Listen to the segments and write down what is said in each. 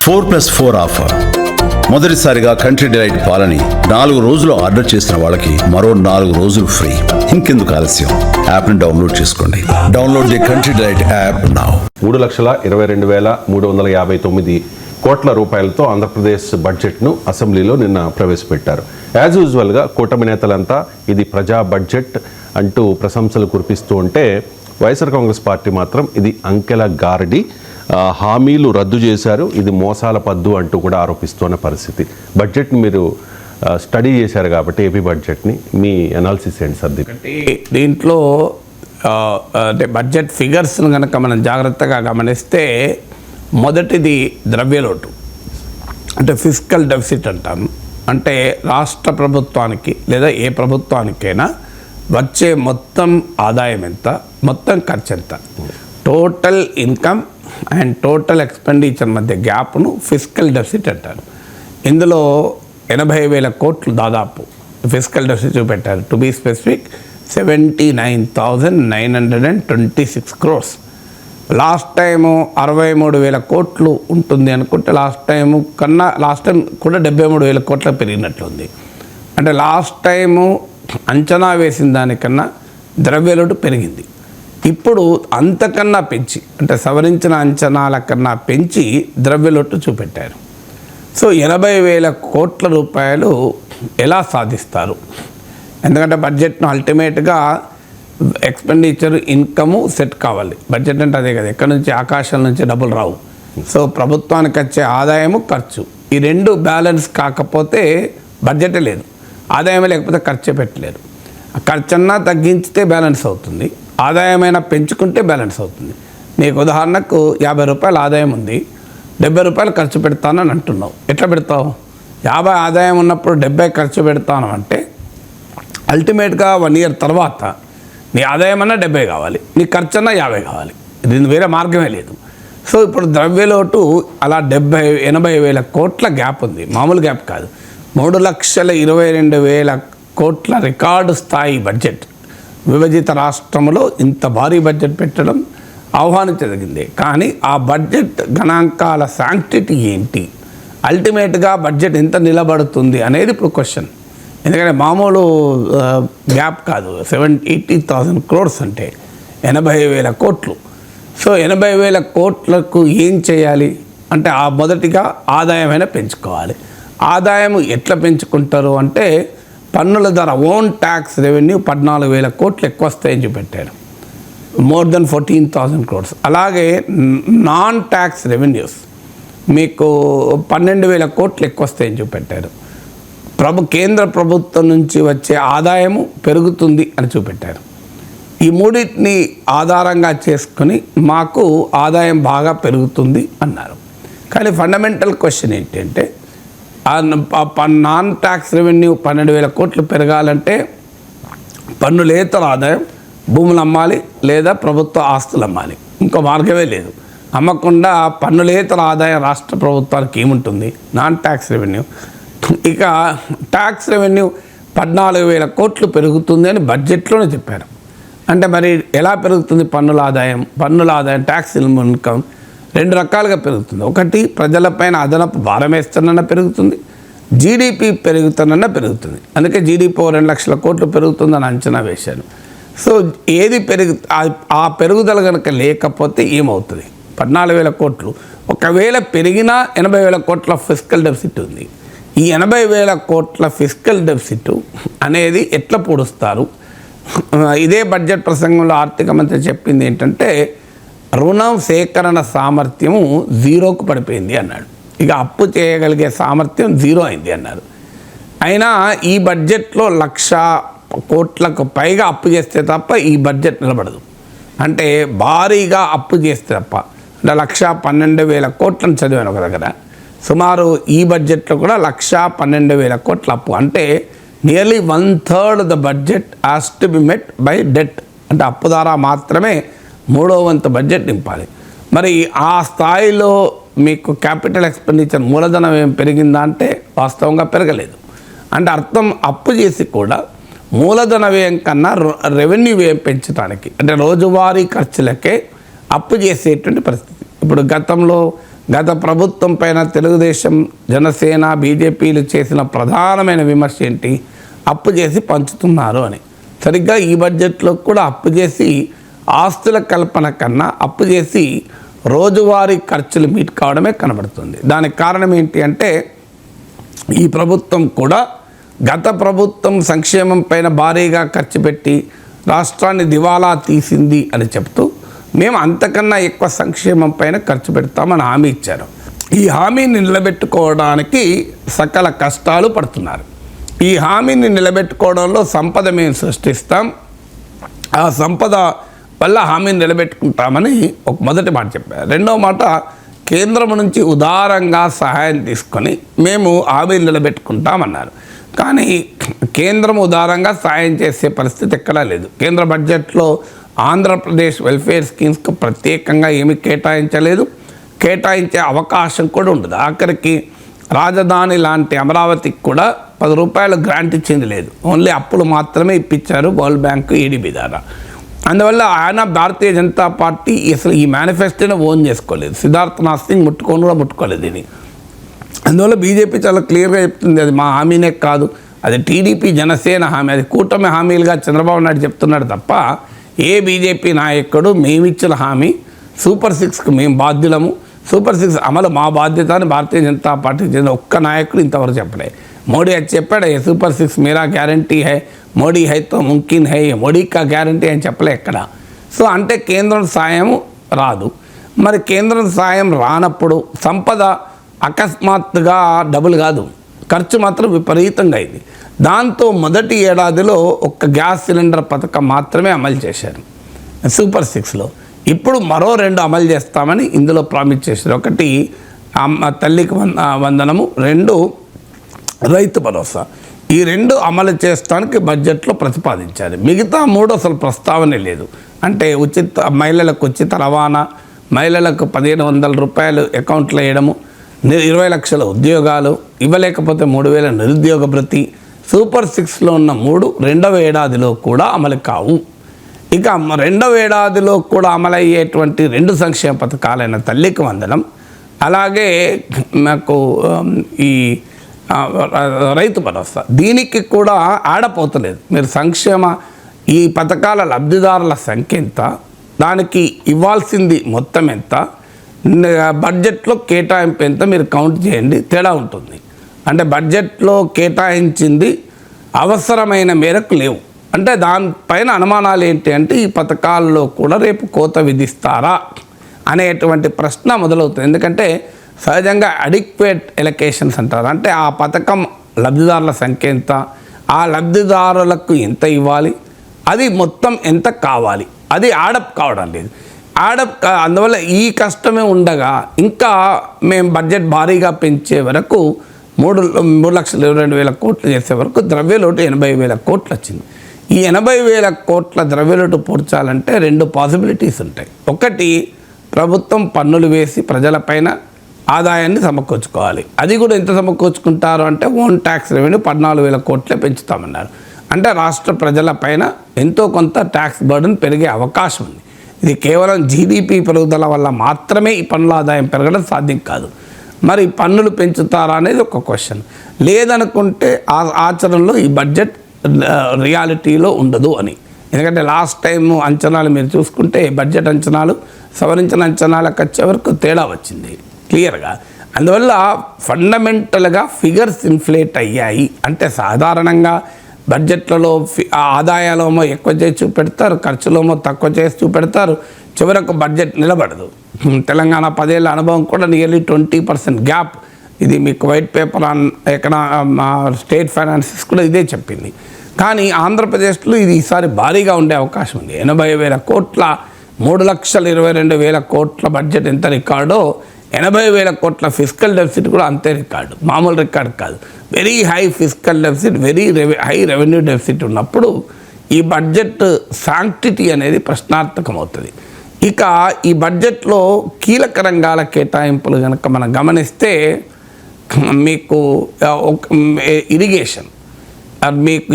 4+4 offer. మొదటిసారిగా country delight పాలని 4 రోజులు ఆర్డర్ చేసిన వాళ్ళకి మరో 4 రోజులు ఫ్రీ. ఇంకెందుకు ఆలస్యం, యాప్ని డౌన్లోడ్ చేసుకోండి. Download the country delight app now. 3,22,359 కోట్ల రూపాయలతో ఆంధ్రప్రదేశ్ బడ్జెట్ను అసెంబ్లీలో నిన్న ప్రవేశపెట్టారు. యాజ్ యూజువల్గా కూటమి నేతలంతా ఇది ప్రజా బడ్జెట్ అంటూ ప్రశంసలు కురిపిస్తూ ఉంటే వైఎస్ఆర్ కాంగ్రెస్ పార్టీ మాత్రం ఇది అంకెల గారడి, హామీలు రద్దు చేశారు, ఇది మోసాల పద్దు అంటూ కూడా ఆరోపిస్తున్న పరిస్థితి. బడ్జెట్ని మీరు స్టడీ చేశారు కాబట్టి ఏపీ బడ్జెట్ని, మీ అనాలిసిస్ ఏంటి సార్? దీంట్లో అంటే బడ్జెట్ ఫిగర్స్ను కనుక మనం జాగ్రత్తగా గమనిస్తే మొదటిది ద్రవ్యలోటు, అంటే ఫిజికల్ డెఫిసిట్ అంటాం. అంటే రాష్ట్ర ప్రభుత్వానికి లేదా ఏ ప్రభుత్వానికైనా వచ్చే మొత్తం ఆదాయం ఎంత, మొత్తం ఖర్చు ఎంత, total income and total expenditure మధ్య గ్యాప్ను ఫిజికల్ డెఫిసిట్ అంటారు. ఇందులో 80,000 కోట్లు దాదాపు ఫిజికల్ డెఫిసిట్ చూపెట్టారు. To be specific 79,926 crores. Last time 63,000 కోట్లు ఉంటుంది అనుకుంటే లాస్ట్ టైం కూడా 73,000 కోట్ల పెరిగినట్లుంది. అంటే లాస్ట్ టైము అంచనా వేసిన దానికన్నా ద్రవ్యలోటు పెరిగింది. ఇప్పుడు అంతకన్నా పెంచి, అంటే సవరించిన అంచనాల కన్నా పెంచి ద్రవ్యలోటు చూపెట్టారు. సో 80,000 కోట్ల రూపాయలు ఎలా సాధిస్తారు? ఎందుకంటే బడ్జెట్ను అల్టిమేట్గా ఎక్స్పెండిచర్ ఇన్కము సెట్ కావాలి. బడ్జెట్ అంటే అదే కదా, ఎక్కడి నుంచి ఆకాశం నుంచి డబ్బులు రావు. సో ప్రభుత్వానికి వచ్చే ఆదాయము ఖర్చు, ఈ రెండు బ్యాలెన్స్ కాకపోతే బడ్జెటే లేదు. ఆదాయమే లేకపోతే ఖర్చే పెట్టలేరు. ఖర్చన్నా తగ్గించితే బ్యాలెన్స్ అవుతుంది, ఆదాయమైనా పెంచుకుంటే బ్యాలెన్స్ అవుతుంది. నీకు ఉదాహరణకు 50 రూపాయలు ఆదాయం ఉంది, 70 రూపాయలు ఖర్చు పెడతానని అంటున్నావు. ఎట్లా పెడతావు? 50 ఆదాయం ఉన్నప్పుడు 70 ఖర్చు పెడతాను అంటే అల్టిమేట్గా 1 year తర్వాత నీ ఆదాయం అన్నా 70 కావాలి, నీ ఖర్చు అన్నా 50 కావాలి. దీని వేరే మార్గమే లేదు. సో ఇప్పుడు ద్రవ్యలోటు అలా 80,000 కోట్ల గ్యాప్ ఉంది. మామూలు గ్యాప్ కాదు. 3,22,000 కోట్ల రికార్డు స్థాయి బడ్జెట్. విభజిత రాష్ట్రంలో ఇంత భారీ బడ్జెట్ పెట్టడం ఆహ్వానించదగిందే. కానీ ఆ బడ్జెట్ గణాంకాల శాంక్టిటీ ఏంటి, అల్టిమేట్గా బడ్జెట్ ఎంత నిలబడుతుంది అనేది ఇప్పుడు క్వశ్చన్. ఎందుకంటే మామూలు గ్యాప్ కాదు. 80,000 crores అంటే 80,000 కోట్లు. సో 80,000 కోట్లకు ఏం చేయాలి అంటే మొదటిగా ఆదాయమైనా పెంచుకోవాలి. ఆదాయం ఎట్లా పెంచుకుంటారు అంటే పన్నుల ద్వారా ఓన్ ట్యాక్స్ రెవెన్యూ 14,000 కోట్లు ఎక్కువ వస్తాయని చూపెట్టారు, మోర్ దెన్ 14,000 crores. అలాగే నాన్ ట్యాక్స్ రెవెన్యూస్ మీకు 12,000 కోట్లు ఎక్కువ వస్తాయని చూపెట్టారు. కేంద్ర ప్రభుత్వం నుంచి వచ్చే ఆదాయము పెరుగుతుంది అని చూపెట్టారు. ఈ మూడింటిని ఆధారంగా చేసుకుని మాకు ఆదాయం బాగా పెరుగుతుంది అన్నారు. కానీ ఫండమెంటల్ క్వశ్చన్ ఏంటంటే నాన్ ట్యాక్స్ రెవెన్యూ 12,000 కోట్లు పెరగాలంటే పన్నులేతర ఆదాయం, భూములు అమ్మాలి లేదా ప్రభుత్వ ఆస్తులు అమ్మాలి. ఇంకో మార్గమే లేదు. అమ్మకుండా పన్నులేతర ఆదాయం రాష్ట్ర ప్రభుత్వానికి ఏముంటుంది? Non tax revenue. ఇక ట్యాక్స్ రెవెన్యూ 14,000 కోట్లు పెరుగుతుంది అని బడ్జెట్లోనే చెప్పారు. అంటే మరి ఎలా పెరుగుతుంది పన్నుల ఆదాయం? ట్యాక్స్ ఇన్కమ్ 2 రకాలుగా పెరుగుతుంది. ఒకటి, ప్రజలపైన అదనపు భారం వేస్తున్నా పెరుగుతుంది, జీడిపి పెరుగుతున్నా పెరుగుతుంది. అందుకే జీడిపి 2 లక్షల కోట్లు పెరుగుతుందని అంచనా వేశాను. సో ఏది ఆ పెరుగుదల కనుక లేకపోతే ఏమవుతుంది? 14,000 కోట్లు ఒకవేళ పెరిగినా 80,000 కోట్ల ఫిజికల్ డెఫిసిట్ ఉంది. ఈ 80,000 కోట్ల ఫిజికల్ డెఫిసిట్ అనేది ఎట్లా పూడుస్తారు? ఇదే బడ్జెట్ ప్రసంగంలో ఆర్థిక మంత్రి చెప్పింది ఏంటంటే రుణం సేకరణ సామర్థ్యము 0కు పడిపోయింది అన్నాడు. ఇక అప్పు చేయగలిగే సామర్థ్యం 0 అయింది అన్నారు. అయినా ఈ బడ్జెట్లో 1,00,000 కోట్లకు పైగా అప్పు చేస్తే తప్ప ఈ బడ్జెట్ నిలబడదు. అంటే భారీగా అప్పు చేస్తే తప్ప. అంటే 1,12,000 కోట్లను చదివాను ఒక దగ్గర. సుమారు ఈ బడ్జెట్లో కూడా 1,12,000 కోట్ల అప్పు. అంటే nearly 1/3 the budget has to be met by det. అంటే అప్పు ద్వారా మాత్రమే 3వ వంతు బడ్జెట్ నింపాలి. మరి ఆ స్థాయిలో మీకు క్యాపిటల్ ఎక్స్పెండిచర్ మూలధనం ఏం పెరిగిందా అంటే వాస్తవంగా పెరగలేదు. అంటే అర్థం అప్పు చేసి కూడా మూలధన వ్యయం కన్నా రెవెన్యూ వ్యయం పెంచడానికి, అంటే రోజువారీ ఖర్చులకే అప్పు చేసేటువంటి పరిస్థితి. ఇప్పుడు గతంలో గత ప్రభుత్వం పైన తెలుగుదేశం, జనసేన, బీజేపీలు చేసిన ప్రధానమైన విమర్శ ఏంటి? అప్పు చేసి పంచుతున్నారు అని. సరిగ్గా ఈ బడ్జెట్లో కూడా అప్పు చేసి ఆస్తుల కల్పన కన్నా అప్పు చేసి రోజువారీ ఖర్చులు మీట్ కావడమే కనబడుతుంది. దానికి కారణం ఏంటి అంటే ఈ ప్రభుత్వం కూడా గత ప్రభుత్వం సంక్షేమం పైన భారీగా ఖర్చు పెట్టి రాష్ట్రాన్ని దివాలా తీసింది అని చెప్తూ మేము అంతకన్నా ఎక్కువ సంక్షేమం పైన ఖర్చు పెడతామని హామీ ఇచ్చారు. ఈ హామీని నిలబెట్టుకోవడానికి సకల కష్టాలు పడుతున్నారు. ఈ హామీని నిలబెట్టుకోవడంలో సంపద మేము సృష్టిస్తాం, ఆ సంపద వల్ల హామీని నిలబెట్టుకుంటామని ఒక మొదటి మాట చెప్పారు. రెండవ మాట, కేంద్రం నుంచి ఉదారంగా సహాయం తీసుకొని మేము హామీని నిలబెట్టుకుంటామన్నారు. కానీ కేంద్రం ఉదారంగా సహాయం చేసే పరిస్థితి ఎక్కడా లేదు. కేంద్ర బడ్జెట్లో ఆంధ్రప్రదేశ్ వెల్ఫేర్ స్కీమ్స్కి ప్రత్యేకంగా ఏమీ కేటాయించలేదు, కేటాయించే అవకాశం కూడా ఉండదు. ఆఖరికి రాజధాని లాంటి అమరావతికి కూడా 10 రూపాయలు గ్రాంట్ ఇచ్చింది లేదు, ఓన్లీ అప్పులు మాత్రమే ఇప్పించారు వరల్డ్ బ్యాంకు, ఈడీబీ ద్వారా. అందువల్ల ఆయన భారతీయ జనతా పార్టీ అసలు ఈ మేనిఫెస్టోని ఓన్ చేసుకోలేదు, సిద్ధార్థనాథ్ సింగ్ ముట్టుకోలేదు దీన్ని. అందువల్ల బీజేపీ చాలా క్లియర్గా చెప్తుంది, అది మా హామీనే కాదు, అది టీడీపీ జనసేన హామీ, అది కూటమి హామీలుగా చంద్రబాబు నాయుడు చెప్తున్నాడు తప్ప ఏ బీజేపీ నాయకుడు మేమిచ్చిన హామీ సూపర్ 6కి మేము బాధ్యులము, సూపర్ 6 అమలు మా బాధ్యత అని భారతీయ జనతా పార్టీకి చెందిన ఒక్క నాయకుడు ఇంతవరకు చెప్పలే. మోడీ అది చెప్పాడు, ఏ సూపర్ 6 మేరా గ్యారంటీ హై, మోడీ హై తో ముమ్కిన్ హై, మోడీ కా గ్యారంటీ అని చెప్పలే ఎక్కడ. సో అంటే కేంద్రం సాయం రాదు. మరి కేంద్రం సాయం రానప్పుడు సంపద అకస్మాత్తుగా డబుల్ కాదు, ఖర్చు మాత్రం విపరీతంగా అయింది. దాంతో మొదటి ఏడాదిలో ఒక్క గ్యాస్ సిలిండర్ పథకం మాత్రమే అమలు చేశారు సూపర్ 6లో. ఇప్పుడు మరో 2 అమలు చేస్తామని ఇందులో ప్రామిస్ చేశారు. ఒకటి తల్లికి వందనము, 2 రైతు భరోసా. ఈ 2 అమలు చేయడానికి బడ్జెట్లో ప్రతిపాదించారు. మిగతా 3 అసలు ప్రస్తావనే లేదు. అంటే మహిళలకు ఉచిత రవాణా, మహిళలకు 1500 రూపాయలు అకౌంట్లో వేయడము, 20 లక్షల ఉద్యోగాలు, ఇవ్వలేకపోతే 3000 నిరుద్యోగ భృతి, సూపర్ 6లో ఉన్న 3 రెండవ ఏడాదిలో కూడా అమలు కావు. ఇక రెండవ ఏడాదిలో కూడా అమలయ్యేటువంటి 2 సంక్షేమ పథకాలైన తల్లికి వందనం, అలాగే మాకు ఈ రైతు భరోసా, దీనికి కూడా ఆడపోతలేదు. మీరు సంక్షేమ ఈ పథకాల లబ్ధిదారుల సంఖ్య ఎంత, దానికి ఇవ్వాల్సింది మొత్తం ఎంత, బడ్జెట్లో కేటాయింపు ఎంత మీరు కౌంట్ చేయండి, తేడా ఉంటుంది. అంటే బడ్జెట్లో కేటాయించింది అవసరమైన మేరకు లేవు. అంటే దానిపైన అనుమానాలు ఏంటి అంటే ఈ పథకాల్లో కూడా రేపు కోత విధిస్తారా అనేటువంటి ప్రశ్న మొదలవుతుంది. ఎందుకంటే సహజంగా అడిక్వేట్ ఎలకేషన్స్ అంటారు. అంటే ఆ పథకం లబ్ధిదారుల సంఖ్య ఎంత, ఆ లబ్ధిదారులకు ఎంత ఇవ్వాలి, అది మొత్తం ఎంత కావాలి, అది యాడప్ కావడం లేదు. అందువల్ల ఈ కష్టమే ఉండగా ఇంకా మేము బడ్జెట్ భారీగా పెంచే వరకు 3,22,000 కోట్లు చేసే వరకు ద్రవ్యలోటు 80,000 కోట్లు వచ్చింది. ఈ 80,000 కోట్ల ద్రవ్యలోటు పూడ్చాలంటే 2 పాసిబిలిటీస్ ఉంటాయి. ఒకటి, ప్రభుత్వం పన్నులు వేసి ప్రజలపైన ఆదాయాన్ని సమకూర్చుకోవాలి. అది కూడా ఎంత సమకూర్చుకుంటారు అంటే ఓన్ ట్యాక్స్ రెవెన్యూ 14,000 కోట్లే పెంచుతామన్నారు. అంటే రాష్ట్ర ప్రజలపైన ఎంతో కొంత ట్యాక్స్ బర్డన్ పెరిగే అవకాశం ఉంది. ఇది కేవలం జీడిపి పెరుగుదల వల్ల మాత్రమే ఈ పన్నుల ఆదాయం పెరగడం సాధ్యం కాదు. మరి పన్నులు పెంచుతారా అనేది ఒక క్వశ్చన్. లేదనుకుంటే ఆచరణలో ఈ బడ్జెట్ రియాలిటీలో ఉండదు అని. ఎందుకంటే లాస్ట్ టైం అంచనాలు మీరు చూసుకుంటే బడ్జెట్ అంచనాలు సవరించిన అంచనాలకు వచ్చే వరకు తేడా వచ్చింది క్లియర్గా. అందువల్ల ఫండమెంటల్గా ఫిగర్స్ ఇన్ఫ్లేట్ అయ్యాయి. అంటే సాధారణంగా బడ్జెట్లలో ఆదాయాలేమో ఎక్కువ చేసి చూపెడతారు, ఖర్చులేమో తక్కువ చేసి చూపెడతారు, చివరకు బడ్జెట్ నిలబడదు. తెలంగాణ 10 ఏళ్ళ అనుభవం కూడా నియర్లీ 20% గ్యాప్. ఇది మీకు white paper on state finances కూడా ఇదే చెప్పింది. కానీ ఆంధ్రప్రదేశ్లో ఇది ఈసారి భారీగా ఉండే అవకాశం ఉంది. 80,000 కోట్ల 3,22,000 కోట్ల బడ్జెట్ ఎంత రికార్డో 80,000 కోట్ల ఫిజికల్ డెఫిసిట్ కూడా అంతే రికార్డు. మామూలు రికార్డు కాదు. Very high physical deficit, very high revenue deficit ఉన్నప్పుడు ఈ బడ్జెట్ శాంక్టిటీ అనేది ప్రశ్నార్థకం అవుతుంది. ఇక ఈ బడ్జెట్లో కీలక రంగాల కేటాయింపులు కనుక మనం గమనిస్తే మీకు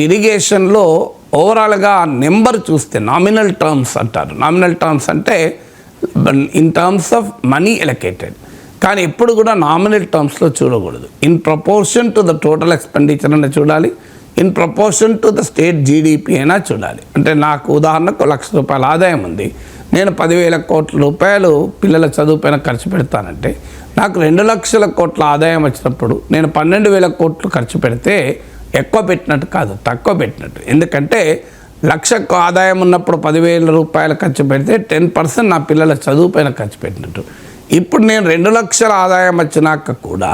ఇరిగేషన్లో ఓవరాల్గా నెంబర్ చూస్తే నామినల్ టర్మ్స్ అంటారు. నామినల్ టర్మ్స్ అంటే in terms of money allocated. కానీ ఎప్పుడు కూడా నామినల్ టర్మ్స్లో చూడకూడదు. In proportion to the total expenditure అయినా చూడాలి, in proportion to the state GDP అయినా చూడాలి. అంటే నాకు ఉదాహరణకు ₹1,00,000 ఆదాయం ఉంది, నేను 10,000 కోట్ల రూపాయలు పిల్లల చదువుపైన ఖర్చు పెడతానంటే నాకు 2,00,000 కోట్ల ఆదాయం వచ్చినప్పుడు నేను 12,000 కోట్లు ఖర్చు పెడితే ఎక్కువ పెట్టినట్టు కాదు, తక్కువ పెట్టినట్టు. ఎందుకంటే 1,00,000 ఆదాయం ఉన్నప్పుడు 10,000 రూపాయలు ఖర్చు పెడితే 10% నా పిల్లల చదువుపైన ఖర్చు పెట్టినట్టు. ఇప్పుడు నేను 2,00,000 ఆదాయం వచ్చినాక కూడా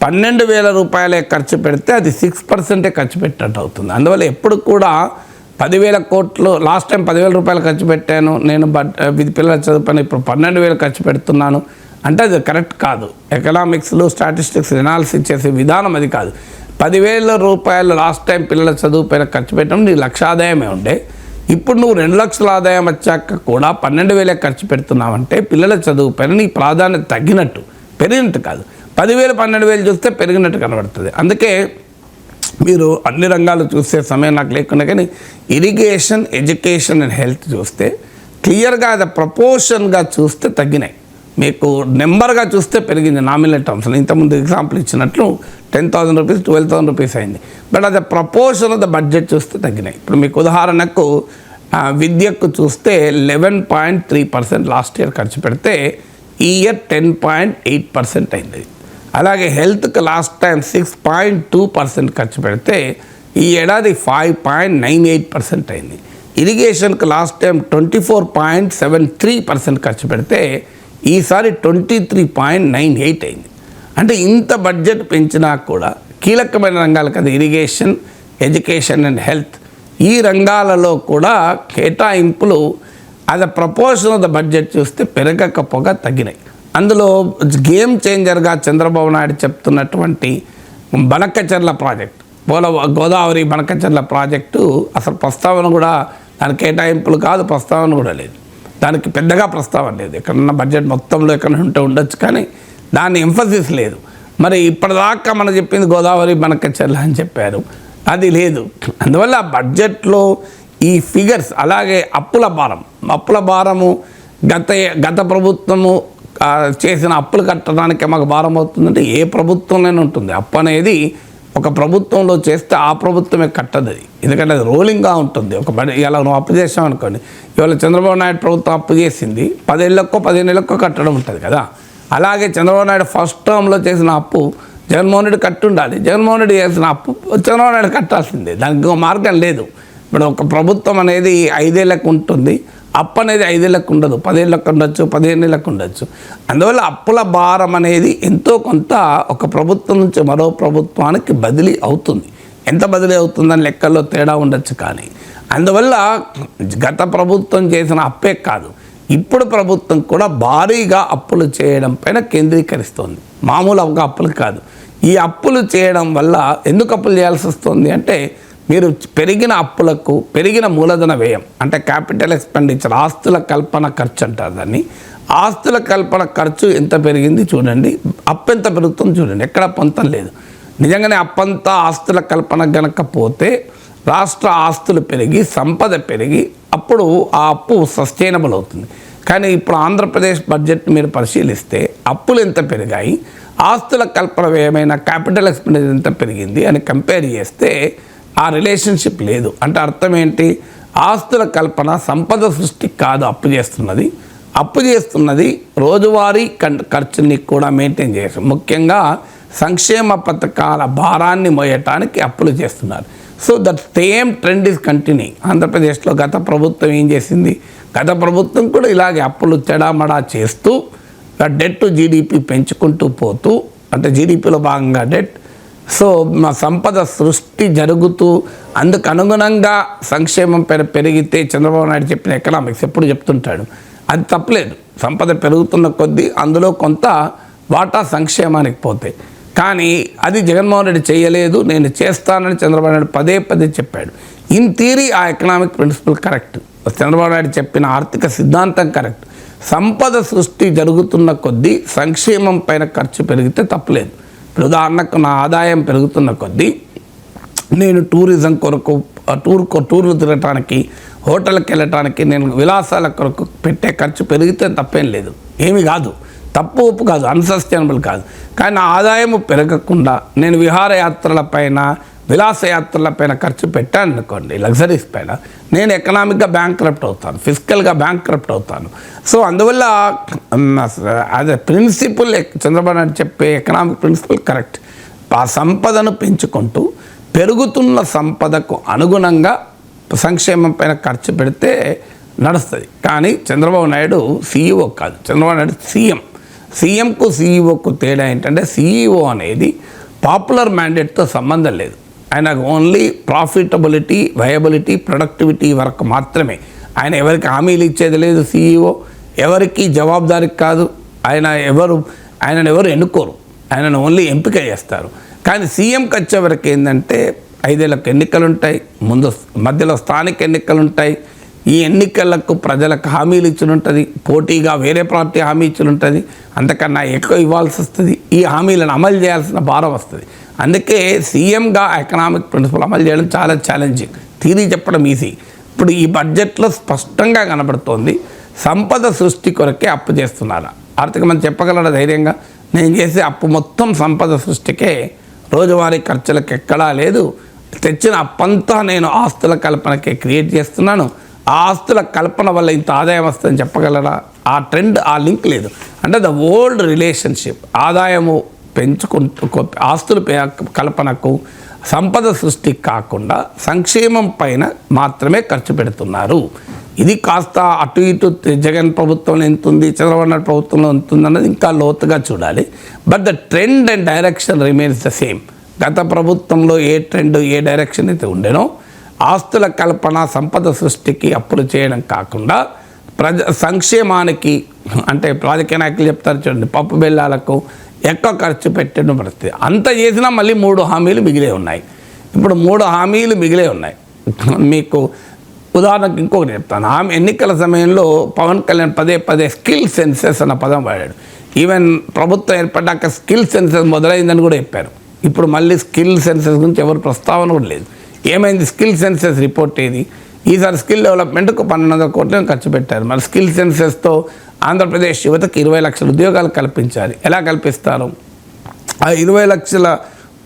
12,000 రూపాయలే ఖర్చు పెడితే అది 6% ఖర్చు పెట్టినట్టు అవుతుంది. అందువల్ల ఎప్పుడు కూడా 10,000 కోట్లు, లాస్ట్ టైం 10,000 రూపాయలు ఖర్చు పెట్టాను నేను, పిల్లల చదువుపైన ఇప్పుడు 12,000 ఖర్చు పెడుతున్నాను అంటే అది కరెక్ట్ కాదు. ఎకనామిక్స్లో స్టాటిస్టిక్స్ ఎనాలిసిస్ చేసే విధానం అది కాదు. 10,000 రూపాయలు లాస్ట్ టైం పిల్లల చదువుపైన ఖర్చు పెట్టడం నీ 1,00,000 ఆదాయమే ఉండే, ఇప్పుడు నువ్వు 2,00,000 ఆదాయం వచ్చాక కూడా 12,000 ఖర్చు పెడుతున్నావంటే పిల్లల చదువు పైన నీ ప్రాధాన్యత తగ్గినట్టు, పెరిగినట్టు కాదు. 10,000 12,000 చూస్తే పెరిగినట్టు కనబడుతుంది. అందుకే మీరు అన్ని రంగాలు చూసే సమయం నాకు లేకుండా, కానీ ఇరిగేషన్, ఎడ్యుకేషన్ అండ్ హెల్త్ చూస్తే క్లియర్గా అది ప్రపోర్షన్గా చూస్తే తగ్గినాయి. మీకు నెంబర్గా చూస్తే పెరిగింది నామినల్ టర్మ్స్లో. ఇంతకుముందు ఎగ్జాంపుల్ ఇచ్చినట్లు 10,000 రూపీస్ 12,000 రూపీస్ అయింది. బట్ అది ప్రపోర్షన్ ఆఫ్ ద బడ్జెట్ చూస్తే తగ్గినాయి. ఇప్పుడు మీకు ఉదాహరణకు విద్యకు చూస్తే 11.3% లాస్ట్ ఇయర్ ఖర్చు పెడితే ఈ ఇయర్ 10.8% అయింది. అలాగే హెల్త్కి లాస్ట్ టైం 6.2% ఖర్చు పెడితే ఈ ఏడాది 5.98% అయింది. ఇరిగేషన్కి లాస్ట్ టైం 24.73% ఖర్చు పెడితే ఈసారి 23.98 అయింది. అంటే ఇంత బడ్జెట్ పెంచినా కూడా కీలకమైన రంగాలు కదా ఇరిగేషన్, ఎడ్యుకేషన్ అండ్ హెల్త్, ఈ రంగాలలో కూడా కేటాయింపులు అది ప్రపోర్షన్ ఆఫ్ ద బడ్జెట్ చూస్తే పెరగకపోగా తగ్గినాయి. అందులో గేమ్ చేంజర్గా చంద్రబాబు నాయుడు చెప్తున్నటువంటి బనకచెర్ల ప్రాజెక్ట్, గోదావరి బనకచెర్ల ప్రాజెక్టు అసలు ప్రస్తావన కూడా, దాని కేటాయింపులు కాదు, ప్రస్తావన కూడా లేదు. దానికి పెద్దగా ప్రస్తావన లేదు. ఎక్కడన్నా బడ్జెట్ మొత్తంలో ఎక్కడ ఉంటే ఉండొచ్చు కానీ దాని ఎంఫసిస్ లేదు. మరి ఇప్పటిదాకా మనం చెప్పింది గోదావరి బనకచెర్ల అని చెప్పారు, అది లేదు. అందువల్ల బడ్జెట్లో ఈ ఫిగర్స్, అలాగే అప్పుల భారము గత ప్రభుత్వము చేసిన అప్పులు కట్టడానికి మాకు భారం అవుతుందంటే ఏ ప్రభుత్వంలోనే ఉంటుంది. అప్పు అనేది ఒక ప్రభుత్వంలో చేస్తే ఆ ప్రభుత్వమే కట్టదు అది, ఎందుకంటే అది రోలింగ్గా ఉంటుంది. ఇలా నువ్వు అప్పు చేసావు అనుకోండి, ఇవాళ చంద్రబాబు నాయుడు ప్రభుత్వం అప్పు చేసింది 10 ఏళ్ళకో 15 ఏళ్ళకో కట్టడం ఉంటుంది కదా. అలాగే చంద్రబాబు నాయుడు ఫస్ట్ టర్మ్లో చేసిన అప్పు జగన్మోహన్ రెడ్డి కట్టుండాలి, జగన్మోహన్ రెడ్డి చేసిన అప్పు చంద్రబాబు నాయుడు కట్టాల్సిందే, దానికి మార్గం లేదు. ఇప్పుడు ఒక ప్రభుత్వం అనేది 5 ఏళ్ళకు ఉంటుంది, అప్పు అనేది 5 ఏళ్ళకు ఉండదు, 10 ఏళ్ళకు ఉండొచ్చు, 15 ఏళ్ళకు ఉండొచ్చు. అందువల్ల అప్పుల భారం అనేది ఎంతో కొంత ఒక ప్రభుత్వం నుంచి మరో ప్రభుత్వానికి బదిలీ అవుతుంది. ఎంత బదిలీ అవుతుందని లెక్కల్లో తేడా ఉండొచ్చు. కానీ అందువల్ల గత ప్రభుత్వం చేసిన అప్పే కాదు, ఇప్పుడు ప్రభుత్వం కూడా భారీగా అప్పులు చేయడం పైన కేంద్రీకరిస్తోంది. మామూలు అప్పులు కాదు. ఈ అప్పులు చేయడం వల్ల ఎందుకు అప్పులు చేయాల్సి వస్తుంది అంటే, మీరు పెరిగిన అప్పులకు పెరిగిన మూలధన వ్యయం అంటే క్యాపిటల్ ఎక్స్పెండిచర్, ఆస్తుల కల్పన ఖర్చు అంటారు దాన్ని. ఆస్తుల కల్పన ఖర్చు ఎంత పెరిగింది చూడండి, అప్పు ఎంత పెరుగుతుంది చూడండి, ఎక్కడ పొంతం లేదు. నిజంగానే అప్పంతా ఆస్తుల కల్పన గనక పోతే రాష్ట్ర ఆస్తులు పెరిగి సంపద పెరిగి అప్పుడు ఆ అప్పు సస్టైనబుల్ అవుతుంది. కానీ ఇప్పుడు ఆంధ్రప్రదేశ్ బడ్జెట్ మీరు పరిశీలిస్తే అప్పులు ఎంత పెరిగాయి, ఆస్తుల కల్పన వ్యయమైన క్యాపిటల్ ఎక్స్పెండిచర్ ఎంత పెరిగింది అని కంపేర్ చేస్తే ఆ రిలేషన్షిప్ లేదు. అంటే అర్థం ఏంటి, ఆస్తుల కల్పన సంపద సృష్టికి కాదు అప్పు చేస్తున్నది రోజువారీ ఖర్చుని కూడా మెయింటైన్ చేస్తారు. ముఖ్యంగా సంక్షేమ పథకాల భారాన్ని మోయటానికి అప్పులు చేస్తున్నారు. So that same trend is continuing. ఆంధ్రప్రదేశ్లో గత ప్రభుత్వం ఏం చేసింది, గత ప్రభుత్వం కూడా ఇలాగే అప్పులు చెడామడా చేస్తూ డెట్ టు జీడిపి పెంచుకుంటూ పోతూ, అంటే జీడిపిలో భాగంగా డెట్, సో సంపద సృష్టి జరుగుతూ అందుకు అనుగుణంగా సంక్షేమం పెరిగితే చంద్రబాబు నాయుడు చెప్పిన ఎకనామిక్స్ ఎప్పుడు చెప్తుంటాడు, అది తప్పలేదు. సంపద పెరుగుతున్న కొద్దీ అందులో కొంత వాటా సంక్షేమానికి పోతాయి. కానీ అది జగన్మోహన్ రెడ్డి చేయలేదు, నేను చేస్తానని చంద్రబాబు నాయుడు పదే చెప్పాడు. ఇన్ థియరీ ఆ economic principle correct, Chandrababu Naidu చెప్పిన ఆర్థిక సిద్ధాంతం కరెక్ట్. సంపద సృష్టి జరుగుతున్న కొద్దీ సంక్షేమం పైన ఖర్చు పెరిగితే తప్పలేదు. ఉదాహరణకు నా ఆదాయం పెరుగుతున్న కొద్దీ నేను టూరిజం కొరకు టూర్లు తిరగటానికి, హోటల్కి వెళ్ళటానికి, నేను విలాసాల కొరకు పెట్టే ఖర్చు పెరిగితే తప్పేం లేదు, ఏమీ కాదు. తప్పు ఒప్పు కాదు, అన్సస్టైనబుల్ కాదు. కానీ నా ఆదాయము పెరగకుండా నేను విహారయాత్రలపైన విలాసయాత్రలపైన ఖర్చు పెట్టాను అనుకోండి, లగ్జరీస్ పైన, నేను ఎకనామిక్గా బ్యాంక్రప్ట్ అవుతాను, ఫిజికల్గా బ్యాంక్రప్ట్ అవుతాను. సో అందువల్ల అదే ప్రిన్సిపల్ చంద్రబాబు నాయుడు చెప్పే ఎకనామిక్ ప్రిన్సిపల్ కరెక్ట్. ఆ సంపదను పెంచుకుంటూ పెరుగుతున్న సంపదకు అనుగుణంగా సంక్షేమం పైన ఖర్చు పెడితే నడుస్తుంది. కానీ చంద్రబాబు నాయుడు సీఈఓ కాదు, చంద్రబాబు నాయుడు సీఎంకు సీఈఓకు తేడా ఏంటంటే సీఈఓ అనేది పాపులర్ మ్యాండేట్తో సంబంధం లేదు. ఆయనకు ఓన్లీ ప్రాఫిటబిలిటీ, వయబిలిటీ, ప్రొడక్టివిటీ వరకు మాత్రమే. ఆయన ఎవరికి హామీలు ఇచ్చేది లేదు. సీఈఓ ఎవరికి జవాబుదారికి కాదు. ఆయనను ఎవరు ఎన్నుకోరు, ఆయనను ఓన్లీ ఎంపిక చేస్తారు. కానీ సీఎంకి వచ్చేవరకు ఏంటంటే 5 ఏళ్ళకు ఎన్నికలు ఉంటాయి, మధ్యలో స్థానిక ఎన్నికలు ఉంటాయి. ఈ ఎన్నికలకు ప్రజలకు హామీలు ఇచ్చి ఉంటుంది, పోటీగా వేరే పార్టీ హామీ ఇచ్చి ఉంటుంది, అంతకన్నా ఎక్కువ ఇవ్వాల్సి వస్తుంది. ఈ హామీలను అమలు చేయాల్సిన భారం వస్తుంది. అందుకే సీఎంగా ఎకనామిక్ ప్రిన్సిపల్ అమలు చేయడం చాలా ఛాలెంజింగ్. థియరీ చెప్పడం ఈజీ. ఇప్పుడు ఈ బడ్జెట్లో స్పష్టంగా కనబడుతోంది సంపద సృష్టి కొరకే అప్పు చేస్తున్నారు. ఆర్థిక మంత్రి చెప్పగలరా ధైర్యంగా, నేను చేసే అప్పు మొత్తం సంపద సృష్టికే, రోజువారీ ఖర్చులకు ఎక్కడా లేదు, తెచ్చిన అప్పంతా నేను ఆస్తుల కల్పనకే క్రియేట్ చేస్తున్నాను, ఆ ఆస్తుల కల్పన వల్ల ఇంత ఆదాయం వస్తుందని చెప్పగలరా? ఆ ట్రెండ్, ఆ లింక్ లేదు. అంటే ద ఓల్డ్ రిలేషన్షిప్, ఆదాయము పెంచుకుంటూ ఆస్తుల కల్పనకు సంపద సృష్టికి కాకుండా సంక్షేమం పైన మాత్రమే ఖర్చు పెడుతున్నారు. ఇది కాస్త అటు ఇటు జగన్ ప్రభుత్వంలో ఎంత ఉంది, చంద్రబాబు నాయుడు ప్రభుత్వంలో ఎంత ఉంది అన్నది ఇంకా లోతుగా చూడాలి. But the trend and direction remains the same. గత ప్రభుత్వంలో ఏ ట్రెండ్, ఏ డైరెక్షన్ అయితే ఉండేనో, ఆస్తుల కల్పన, సంపద సృష్టికి అప్పులు చేయడం కాకుండా సంక్షేమానికి, అంటే రాజకీయ నాయకులు చెప్తారు చూడండి, పప్పు బెల్లాలకు ఎక్కువ ఖర్చు పెట్టడం పరిస్థితి. అంత చేసినా మళ్ళీ 3 హామీలు మిగిలే ఉన్నాయి. ఇప్పుడు 3 హామీలు మిగిలే ఉన్నాయి. మీకు ఉదాహరణకు ఇంకొకటి చెప్తాను. ఎన్నికల సమయంలో పవన్ కళ్యాణ్ పదే స్కిల్ సెన్సెస్ అన్న పదం వాడాడు. ఈవెన్ ప్రభుత్వం ఏర్పడ్డాక స్కిల్ సెన్సెస్ మొదలైందని కూడా చెప్పారు. ఇప్పుడు మళ్ళీ స్కిల్ సెన్సెస్ గురించి ఎవరు ప్రస్తావన కూడా లేదు. ఏమైంది? స్కిల్ సెన్సెస్ రిపోర్ట్ ఏది? ఈసారి స్కిల్ డెవలప్మెంట్కు 1200 కోట్లను ఖర్చు పెట్టారు. మరి స్కిల్ సెన్సెస్తో ఆంధ్రప్రదేశ్ యువతకు 20 లక్షల ఉద్యోగాలు కల్పించాలి. ఎలా కల్పిస్తారు? ఆ 20 లక్షల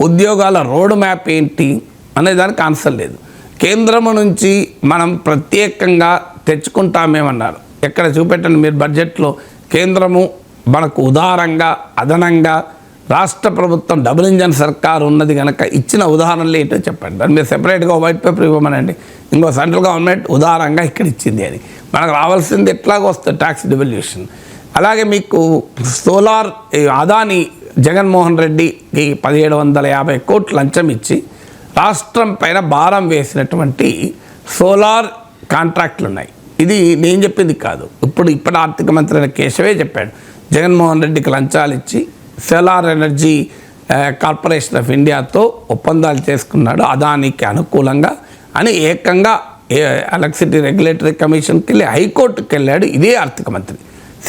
ఉద్యోగాల రోడ్ మ్యాప్ ఏంటి అనే దానికి ఆన్సర్ లేదు. కేంద్రం నుంచి మనం ప్రత్యేకంగా తెచ్చుకుంటామేమన్నారు. ఎక్కడ చూపెట్టండి మీరు బడ్జెట్లో. కేంద్రము మనకు ఉదారంగా, అదనంగా, రాష్ట్ర ప్రభుత్వం డబుల్ ఇంజన్ సర్కారు ఉన్నది కనుక ఇచ్చిన ఉదాహరణలు ఏంటో చెప్పండి. దాన్ని మీరు సెపరేట్గా వైట్ పేపర్ ఇవ్వమనండి. ఇంకో సెంట్రల్ గవర్నమెంట్ ఉదారంగా ఇక్కడ ఇచ్చింది అని. మనకు రావాల్సింది ఎట్లాగో వస్తుంది ట్యాక్స్ డివల్యూషన్. అలాగే మీకు సోలార్ అదాని జగన్మోహన్ రెడ్డికి 1750 కోట్లు లంచం ఇచ్చి రాష్ట్రం పైన భారం వేసినటువంటి సోలార్ కాంట్రాక్ట్లు ఉన్నాయి. ఇది నేను చెప్పింది కాదు. ఇప్పటి ఆర్థిక మంత్రి అయిన కేశవే చెప్పాడు. జగన్మోహన్ రెడ్డికి లంచాలు ఇచ్చి సోలార్ ఎనర్జీ కార్పొరేషన్ ఆఫ్ ఇండియాతో ఒప్పందాలు చేసుకున్నాడు అదానికి అనుకూలంగా అని. ఏకంగా ఎలక్ట్రిసిటీ రెగ్యులేటరీ కమిషన్కి వెళ్ళి హైకోర్టుకి వెళ్ళాడు ఇదే ఆర్థిక మంత్రి.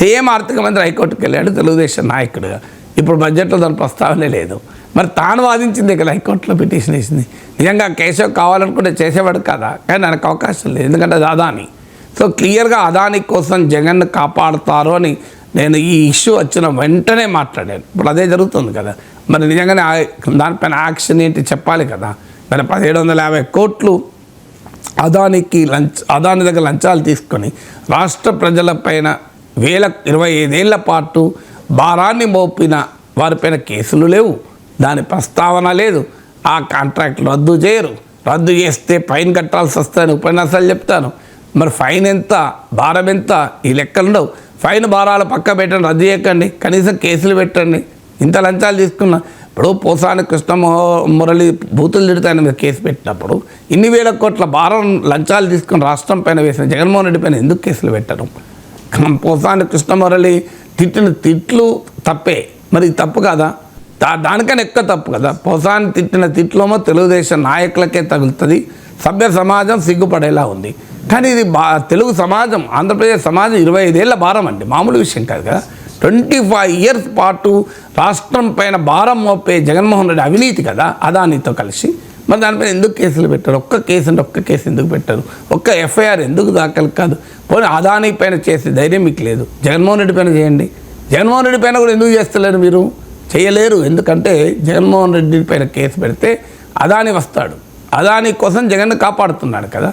సేమ్ ఆర్థిక మంత్రి హైకోర్టుకి వెళ్ళాడు తెలుగుదేశం నాయకుడిగా. ఇప్పుడు బడ్జెట్లో దాని ప్రస్తావనే లేదు. మరి తాను వాదించింది ఇక్కడ హైకోర్టులో పిటిషన్ వేసింది. నిజంగా కేశవ్ కావాలనుకుంటే చేసేవాడు కదా, కానీ నాకు అవకాశం లేదు, ఎందుకంటే అది అదాని. సో క్లియర్గా అదాని కోసం జగన్ను కాపాడుతారు అని నేను ఈ ఇష్యూ వచ్చిన వెంటనే మాట్లాడాను. ఇప్పుడు అదే జరుగుతుంది కదా. మరి నిజంగానే దానిపైన యాక్షన్ ఏంటి చెప్పాలి కదా. మరి 1750 కోట్లు అదాని దగ్గర లంచాలు తీసుకొని రాష్ట్ర ప్రజలపైన 25 ఏళ్ల పాటు భారాన్ని మోపిన వారిపైన కేసులు లేవు, దాని ప్రస్తావన లేదు. ఆ కాంట్రాక్ట్ రద్దు చేయరు. రద్దు చేస్తే ఫైన్ కట్టాల్సి వస్తుందని ఉపన్యాసాలు చెప్తాను. మరి ఫైన్ ఎంత, భారం ఎంత, ఈ లెక్కలు ఉండవు. ఫైన్ భారాలు పక్క పెట్టండి, రద్దు చేయకండి, కనీసం కేసులు పెట్టండి. ఇంత లంచాలు తీసుకున్నా ఇప్పుడు పోసాని మురళి బూతులు తిడతాయని మీద కేసు పెట్టినప్పుడు ఇన్ని వేల కోట్ల భారం లంచాలు తీసుకుని రాష్ట్రం పైన వేసిన జగన్మోహన్ రెడ్డి పైన ఎందుకు కేసులు పెట్టడం? పోసాని కృష్ణమురళి తిట్టిన తిట్లు తప్పే, మరి తప్పు కదా? దానికన్నా ఎక్కువ తప్పు కదా. పోసాని తిట్టిన తిట్లేమో తెలుగుదేశం నాయకులకే తగులుతుంది, సభ్య సమాజం సిగ్గుపడేలా ఉంది. కానీ ఇది తెలుగు సమాజం, ఆంధ్రప్రదేశ్ సమాజం 25 ఏళ్ల భారం అండి, మామూలు విషయం కాదు కదా. 25 ఇయర్స్ పాటు రాష్ట్రం పైన భారం మోపే జగన్మోహన్ రెడ్డి అవినీతి కదా అదానితో కలిసి. మరి దానిపైన ఎందుకు కేసులు పెట్టారు? ఒక్క కేసు అంటే ఒక్క కేసు ఎందుకు పెట్టారు? ఒక్క ఎఫ్ఐఆర్ ఎందుకు దాఖలు కాదు? పోనీ అదాని పైన చేసే ధైర్యం మీకు లేదు, జగన్మోహన్ రెడ్డి పైన చేయండి. జగన్మోహన్ రెడ్డి పైన కూడా ఎందుకు చేస్తలేరు మీరు? చేయలేరు. ఎందుకంటే జగన్మోహన్ రెడ్డి పైన కేసు పెడితే అదాని వస్తాడు. అదాని కోసం జగన్ కాపాడుతున్నాడు కదా.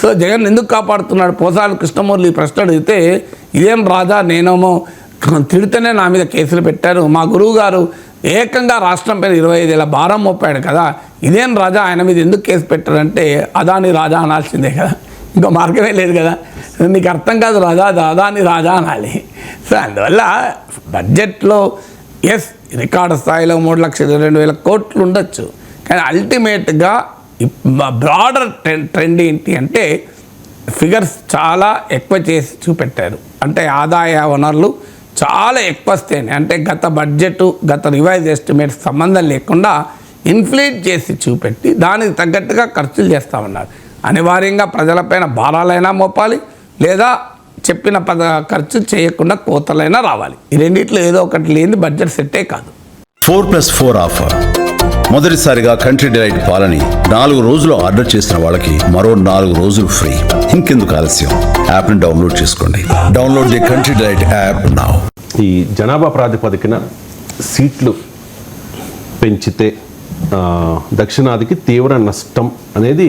సో జగన్ ఎందుకు కాపాడుతున్నాడు? పోసాల కృష్ణమూర్తి ప్రశ్న అడిగితే ఇదేం రాజా, నేనేమో తిడితేనే నా మీద కేసులు పెట్టారు, మా గురువు గారు ఏకంగా రాష్ట్రం పైన 25,000 భారం మోపాడు కదా, ఇదేం రాజా ఆయన మీద ఎందుకు కేసు పెట్టారంటే అదాని రాజా అనాల్సిందే కదా, ఇంకా మార్గమే లేదు కదా. నీకు అర్థం కాదు రాజా, అది అదాని రాజా అనాలి. సో అందువల్ల బడ్జెట్లో ఎస్ రికార్డు స్థాయిలో 3,22,000 కోట్లు ఉండొచ్చు, కానీ అల్టిమేట్గా బ్రాడర్ ట్రెండ్ ఏంటి అంటే ఫిగర్స్ చాలా ఎక్కువ చేసి చూపెట్టారు. అంటే ఆదాయ వనరులు చాలా ఎక్కువ వస్తాయి. అంటే గత బడ్జెట్, గత రివైజ్ ఎస్టిమేట్స్ సంబంధం లేకుండా ఇన్ఫ్లేట్ చేసి చూపెట్టి దానికి తగ్గట్టుగా ఖర్చులు చేస్తామన్నారు. అనివార్యంగా ప్రజలపైన భారాలైనా మోపాలి, లేదా చెప్పిన ఖర్చు చేయకుండా కోతలైనా రావాలి. ఈ రెండిట్లో ఏదో ఒకటి లేని బడ్జెట్ సెట్టే కాదు. 4+4 ఆఫర్. మొదటిసారిగా కంట్రీ డిలైట్ పాలని 4 రోజులు ఆర్డర్ చేసిన వాళ్ళకి మరో 4 రోజులు ఫ్రీ. ఇంకెందుకు ఆలస్యం, యాప్ని డౌన్లోడ్ చేసుకోండి. Download the country delight app now. ఈ జనాభా ప్రాతిపదికన సీట్లు పెంచితే దక్షిణాదికి తీవ్ర నష్టం అనేది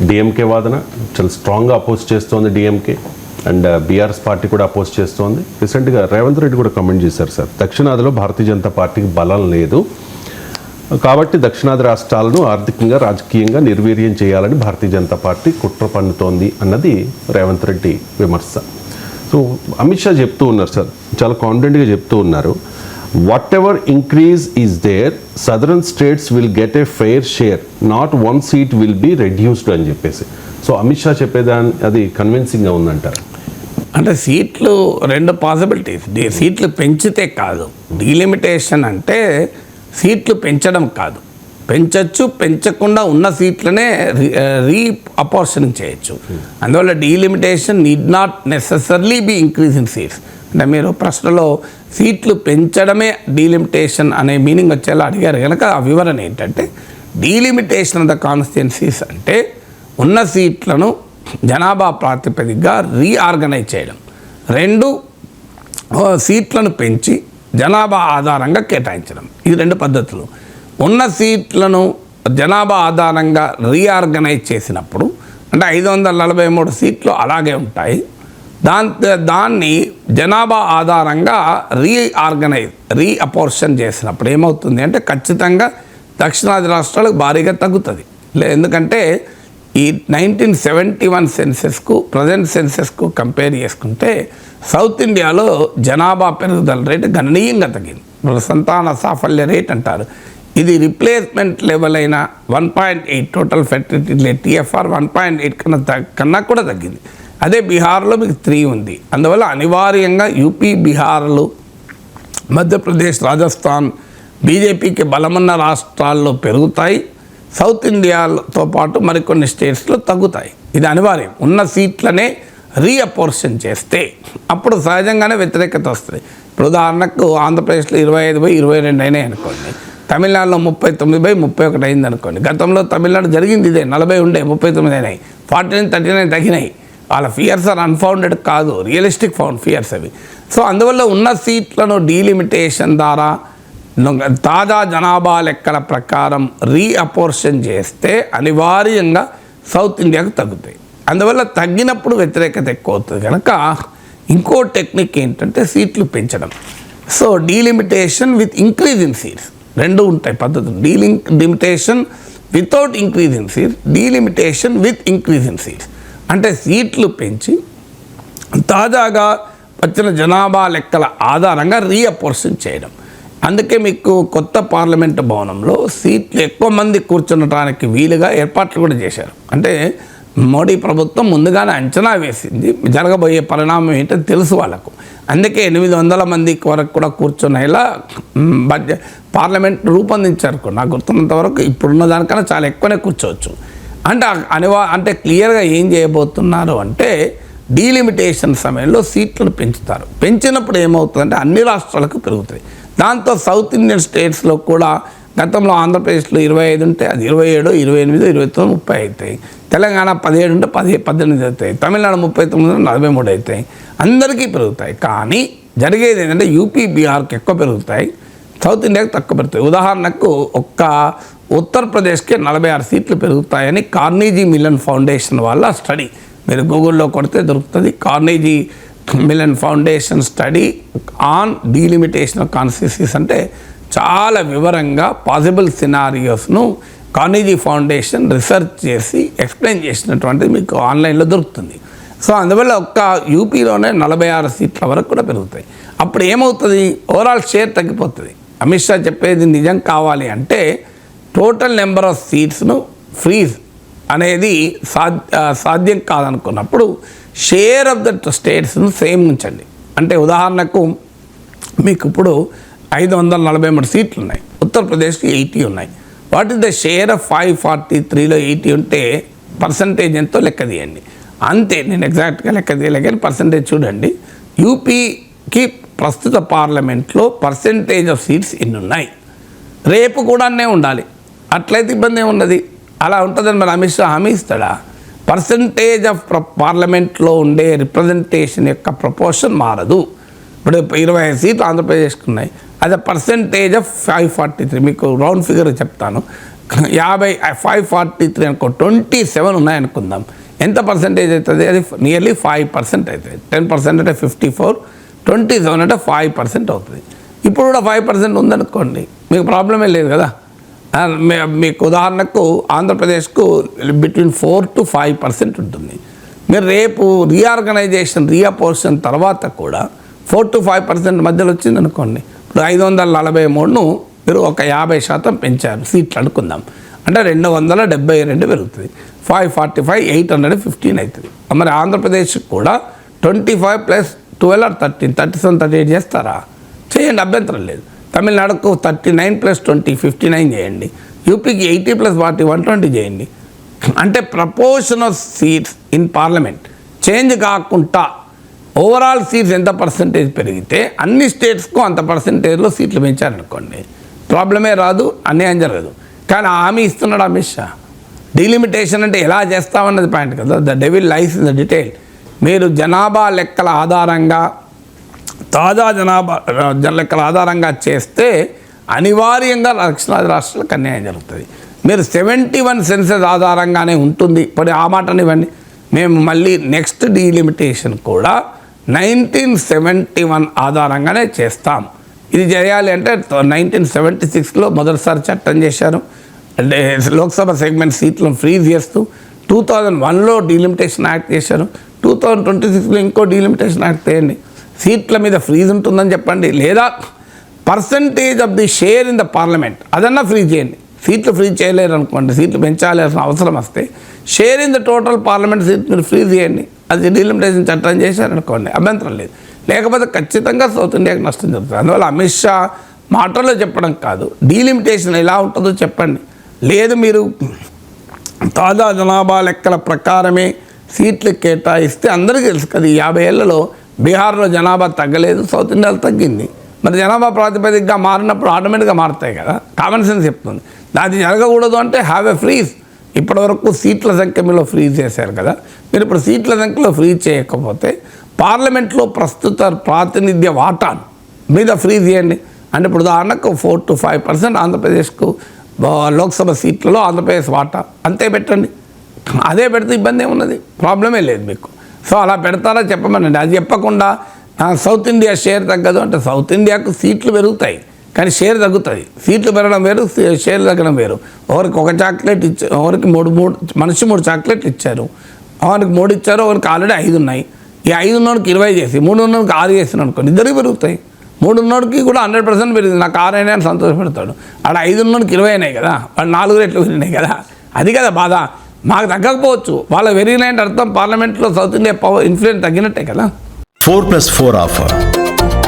డిఎంకే వాదన. చాలా స్ట్రాంగ్గా అపోజ్ చేస్తోంది డిఎంకే, అండ్ బీఆర్ఎస్ పార్టీ కూడా అపోజ్ చేస్తోంది. రీసెంట్గా రేవంత్ రెడ్డి కూడా కమెంట్ చేశారు, సార్ దక్షిణాదిలో భారతీయ జనతా పార్టీకి బలం లేదు కాబట్టి దక్షిణాది రాష్ట్రాలను ఆర్థికంగా రాజకీయంగా నిర్వీర్యం చేయాలని భారతీయ జనతా పార్టీ కుట్ర పన్నుతోంది అన్నది రేవంత్ రెడ్డి విమర్శ. సో అమిత్ షా చెప్తూ ఉన్నారు సార్, చాలా కాన్ఫిడెంట్గా చెప్తూ ఉన్నారు, whatever increase is there southern states will get a fair share, not 1 seat will be reduced అని చెప్పేసి. సో అమిత్ షా చెప్పేదాన్ని అది కన్విన్సింగ్గా ఉందంటారు. అంటే సీట్లు 2 పాసిబిలిటీస్. సీట్లు పెంచితే కాదు, డీలిమిటేషన్ అంటే సీట్లు పెంచడం కాదు, పెంచచ్చు, పెంచకుండా ఉన్న సీట్లనే రీ అపోర్షనింగ్ చేయొచ్చు. అందువల్ల delimitation need not necessarily be increase in seats. అంటే మీరు ప్రశ్నలో సీట్లు పెంచడమే డీలిమిటేషన్ అనే మీనింగ్ వచ్చేలా అడిగారు కనుక ఆ వివరణ ఏంటంటే డీలిమిటేషన్ ఆఫ్ ద కాన్స్టిట్యున్సీస్ అంటే ఉన్న సీట్లను జనాభా ప్రాతిపదికగా రీఆర్గనైజ్ చేయడం. 2 సీట్లను పెంచి జనాభా ఆధారంగా కేటాయించడం. ఈ 2 పద్ధతులు. ఉన్న సీట్లను జనాభా ఆధారంగా రీఆర్గనైజ్ చేసినప్పుడు అంటే 543 సీట్లు అలాగే ఉంటాయి. దాన్ని జనాభా ఆధారంగా రీఅపోర్షన్ చేసినప్పుడు ఏమవుతుంది అంటే ఖచ్చితంగా దక్షిణాది రాష్ట్రాలకు భారీగా తగ్గుతుంది. ఎందుకంటే ఈ 1971 సెన్సెస్కు ప్రజెంట్ సెన్సెస్కు కంపేర్ చేసుకుంటే సౌత్ ఇండియాలో జనాభా పెరుగుదల రేటు గణనీయంగా తగ్గింది. సంతాన సాఫల్య రేట్ అంటారు. ఇది రిప్లేస్మెంట్ లెవెల్ అయిన 1.8 టోటల్ ఫెర్టిలిటీ రేట్ TFR 1.8 కన్నా కూడా తగ్గింది. అదే బీహార్లో మీకు 3 ఉంది. అందువల్ల అనివార్యంగా యూపీ, బీహార్లు, మధ్యప్రదేశ్, రాజస్థాన్ బీజేపీకి బలమున్న రాష్ట్రాల్లో పెరుగుతాయి. సౌత్ ఇండియాతో పాటు మరికొన్ని స్టేట్స్లో తగ్గుతాయి. ఇది అనివార్యం. ఉన్న సీట్లనే రీఅపోర్షన్ చేస్తే అప్పుడు సహజంగానే వ్యతిరేకత వస్తుంది. ఇప్పుడు ఉదాహరణకు ఆంధ్రప్రదేశ్లో 25/22 అయినాయి అనుకోండి, తమిళనాడులో 39/31 అయింది అనుకోండి. గతంలో తమిళనాడు జరిగింది ఇదే, 40 ఉండే 39 అయినాయి, 49, 39 తగ్గినాయి. వాళ్ళ ఫియర్స్ ఆర్ అన్ఫౌండెడ్ కాదు, రియలిస్టిక్ ఫియర్స్ అవి. సో అందువల్ల ఉన్న సీట్లను డీలిమిటేషన్ ద్వారా తాజా జనాభా లెక్కల ప్రకారం రీఅపోర్షన్ చేస్తే అనివార్యంగా సౌత్ ఇండియాకు తగ్గుతాయి. అందువల్ల తగ్గినప్పుడు వ్యతిరేకత ఎక్కువ అవుతుంది కనుక ఇంకో టెక్నిక్ ఏంటంటే సీట్లు పెంచడం. So delimitation with increase in seats 2 ఉంటాయి పద్ధతులు. Delimitation without increase in seats, delimitation with increase in seats. అంటే సీట్లు పెంచి తాజాగా వచ్చిన జనాభా లెక్కల ఆధారంగా రీఅపోర్షన్ చేయడం. అందుకే మీకు కొత్త పార్లమెంటు భవనంలో సీట్లు ఎక్కువ మంది కూర్చునడానికి వీలుగా ఏర్పాట్లు కూడా చేశారు. అంటే మోడీ ప్రభుత్వం ముందుగానే అంచనా వేసింది జరగబోయే పరిణామం ఏంటో తెలుసు వాళ్ళకు. అందుకే 800 మంది వరకు కూడా కూర్చునేలా పార్లమెంట్ రూపొందించారు. నాకు గుర్తున్నంత వరకు ఇప్పుడున్న దానికన్నా చాలా ఎక్కువనే కూర్చోవచ్చు. అంటే అంటే క్లియర్గా ఏం చేయబోతున్నారు అంటే డీలిమిటేషన్ సమయంలో సీట్లను పెంచుతారు. పెంచినప్పుడు ఏమవుతుందంటే అన్ని రాష్ట్రాలకు పెరుగుతాయి. దాంతో సౌత్ ఇండియన్ స్టేట్స్లో కూడా గతంలో ఆంధ్రప్రదేశ్లో 25 ఉంటే అది 27, 28, 29, 30 అవుతాయి. తెలంగాణ 17 ఉంటే 18 అవుతాయి. తమిళనాడు 39, 43 అవుతాయి. అందరికీ పెరుగుతాయి. కానీ జరిగేది ఏంటంటే యూపీ బీహార్కి ఎక్కువ పెరుగుతాయి, సౌత్ ఇండియాకి తక్కువ పెరుగుతాయి. ఉదాహరణకు ఒక్క ఉత్తరప్రదేశ్కి 46 సీట్లు పెరుగుతాయని కార్నీజీ మిల్లన్ ఫౌండేషన్ వాళ్ళ స్టడీ, మీరు గూగుల్లో కొడితే దొరుకుతుంది. Carnegie Mellon foundation study on delimitation of constituencies అంటే చాలా వివరంగా పాసిబుల్ సినారియోస్ను కార్నీజీ ఫౌండేషన్ రీసెర్చ్ చేసి ఎక్స్ప్లెయిన్ చేసినటువంటిది మీకు ఆన్లైన్లో దొరుకుతుంది. సో అందువల్ల ఒక్క యూపీలోనే 46 సీట్ల వరకు కూడా పెరుగుతాయి. అప్పుడు ఏమవుతుంది, ఓవరాల్ షేర్ తగ్గిపోతుంది. అమిత్ షా చెప్పేది నిజం కావాలి అంటే టోటల్ నెంబర్ ఆఫ్ సీట్స్ను ఫ్రీజ్ అనేది సాధ్యం కాదనుకున్నప్పుడు షేర్ ఆఫ్ ద స్టేట్స్ను సేమ్ ఉంచండి. అంటే ఉదాహరణకు మీకు ఇప్పుడు 543 సీట్లు ఉన్నాయి, ఉత్తరప్రదేశ్కి 80 ఉన్నాయి. What is the share of 543లో 80 ఉంటే పర్సంటేజ్ ఎంతో లెక్క తీయండి. అంతే, నేను ఎగ్జాక్ట్గా లెక్క తీయలే కానీ పర్సంటేజ్ చూడండి. యూపీకి ప్రస్తుత పార్లమెంట్లో పర్సంటేజ్ ఆఫ్ సీట్స్ ఇన్ని ఉన్నాయి, రేపు కూడా అన్నే ఉండాలి, అట్లయితే ఇబ్బంది ఏమున్నది. అలా ఉంటుందని మరి అమిత్ షా హామీ ఇస్తాడా? పర్సంటేజ్ ఆఫ్ పార్లమెంట్లో ఉండే రిప్రజెంటేషన్ యొక్క ప్రపోర్షన్ మారదు. ఇప్పుడు 25 సీట్లు ఆంధ్రప్రదేశ్కి ఉన్నాయి, అదే పర్సంటేజ్ ఆఫ్ 543, మీకు రౌండ్ ఫిగర్ చెప్తాను. 543 అనుకో, 27 ఉన్నాయనుకుందాం, ఎంత పర్సంటేజ్ అవుతుంది? అది నియర్లీ 5% అవుతుంది. 10% అంటే 54, 27 అంటే 5% అవుతుంది. ఇప్పుడు కూడా 5% ఉందనుకోండి, మీకు ప్రాబ్లమే లేదు కదా. మీకు ఉదాహరణకు ఆంధ్రప్రదేశ్కు బిట్వీన్ 4 to 5% ఉంటుంది. మీరు రేపు రీఆర్గనైజేషన్ రీఅపోర్షన్ తర్వాత కూడా 4 to 5% మధ్యలో వచ్చిందనుకోండి. ఇప్పుడు 543ను మీరు ఒక 50% పెంచారు సీట్లు అనుకుందాం, అంటే 272 పెరుగుతుంది. 545, 815 అవుతుంది. మరి ఆంధ్రప్రదేశ్ కూడా 25 + 12 or 13, 37, 38 చేస్తారా? చేయండి, అభ్యంతరం లేదు. తమిళనాడుకు 39 + 20, 59 చేయండి. యూపీకి 80 + 40, 120 చేయండి. అంటే proportion of seats in parliament change కాకుండా ఓవరాల్ సీట్స్ ఎంత పర్సంటేజ్ పెరిగితే అన్ని స్టేట్స్కు అంత పర్సంటేజ్లో సీట్లు పెంచారనుకోండి, ప్రాబ్లమే రాదు, అన్యాయం జరగదు. కానీ హామీ ఇస్తున్నాడు అమిత్ షా. డీలిమిటేషన్ అంటే ఎలా చేస్తామన్నది పాయింట్ కదా. The devil lies in the detail. మీరు జనాభా లెక్కల ఆధారంగా, తాజా జనాభా లెక్కల ఆధారంగా చేస్తే అనివార్యంగా దక్షిణాది రాష్ట్రాలకు అన్యాయం జరుగుతుంది. మీరు 71 సెన్సెస్ ఆధారంగానే ఉంటుంది. ఇప్పుడు ఆ మాటనివ్వండి, మేము మళ్ళీ నెక్స్ట్ డీలిమిటేషన్ కూడా 1971 ఆధారంగానే చేస్తాం. ఇది చేయాలి అంటే 1976లో మొదటిసారి చట్టం చేశారు, అంటే లోక్సభ సెగ్మెంట్ సీట్లను ఫ్రీజ్ చేస్తూ. 2001లో డీలిమిటేషన్ యాక్ట్ చేశారు, 2026లో ఇంకో డీలిమిటేషన్ యాక్ట్ చేయండి. సీట్ల మీద ఫ్రీజ్ ఉంటుందని చెప్పండి, లేదా percentage of the share in the parliament అదన్నా ఫ్రీజ్ చేయండి. సీట్లు ఫ్రీజ్ చేయలేరు అనుకోండి, సీట్లు పెంచాల్సిన అవసరం వస్తే share in the total parliament seat మీరు ఫ్రీజ్ చేయండి. అది డీలిమిటేషన్ చట్టం చేశారనుకోండి, అభ్యంతరం లేదు. లేకపోతే ఖచ్చితంగా సౌత్ ఇండియాకి నష్టం జరుగుతుంది. అందువల్ల అమిత్ షా మాటల్లో చెప్పడం కాదు, డీలిమిటేషన్ ఎలా ఉంటుందో చెప్పండి. లేదు మీరు తాజా జనాభా లెక్కల ప్రకారమే సీట్లు కేటాయిస్తే అందరికీ తెలుసు కదా, 50 ఏళ్లలో బీహార్లో జనాభా తగ్గలేదు, సౌత్ ఇండియాలో తగ్గింది. మరి జనాభా ప్రాతిపదికగా మారినప్పుడు ఆటోమేటిక్గా మారుతాయి కదా, కామన్ సెన్స్ చెప్తుంది. అది జరగకూడదు అంటే హ్యావ్ ఎ ఫ్రీజ్. ఇప్పటివరకు సీట్ల సంఖ్య మీలో ఫ్రీజ్ చేశారు కదా, మీరు ఇప్పుడు సీట్ల సంఖ్యలో ఫ్రీజ్ చేయకపోతే పార్లమెంట్లో ప్రస్తుత ప్రాతినిధ్య వాటాను మీద ఫ్రీజ్ చేయండి. అంటే ఇప్పుడు ఉదాహరణకు 4 to 5% ఆంధ్రప్రదేశ్కు లోక్సభ సీట్లలో ఆంధ్రప్రదేశ్ వాటా అంతే పెట్టండి. అదే పెడితే ఇబ్బంది ఏమున్నది, ప్రాబ్లమే లేదు మీకు. సో అలా పెడతారా చెప్పమనండి. అది చెప్పకుండా సౌత్ ఇండియా షేర్ తగ్గదు అంటే సౌత్ ఇండియాకు సీట్లు పెరుగుతాయి కానీ షేర్ తగ్గుతుంది. సీట్లు పెరగడం వేరు, షేర్ తగ్గడం వేరు. ఒకరికి ఒక చాక్లెట్ ఇచ్చారు, ఒకరికి మనిషి 3 చాక్లెట్లు ఇచ్చారు, ఒకరికి 3 ఇచ్చారు, ఒకరికి ఆల్రెడీ 5 ఉన్నాయి. ఈ 5 ఉన్నోడికి 20 చేసి 3 ఉన్నోడికి 6 చేసిన అనుకోండి, ఇద్దరికి పెరుగుతాయి. 3 ఉన్నోడికి కూడా 100% పెరిగింది, నాకు 6 అయినా అని సంతోషపెడతాడు. ఆడ 5 ఉన్నోడికి 20 అయినాయి కదా, వాళ్ళు 4 రెట్లు పెరిగినాయి కదా, అది కదా బాధ. మాకు తగ్గకపోవచ్చు, వాళ్ళ పెరిగినాయంటే అర్థం పార్లమెంట్లో సౌత్ ఇండియా పవర్ ఇన్ఫ్లుయెన్స్ తగ్గినట్టే కదా. 4+4 ఆఫర్.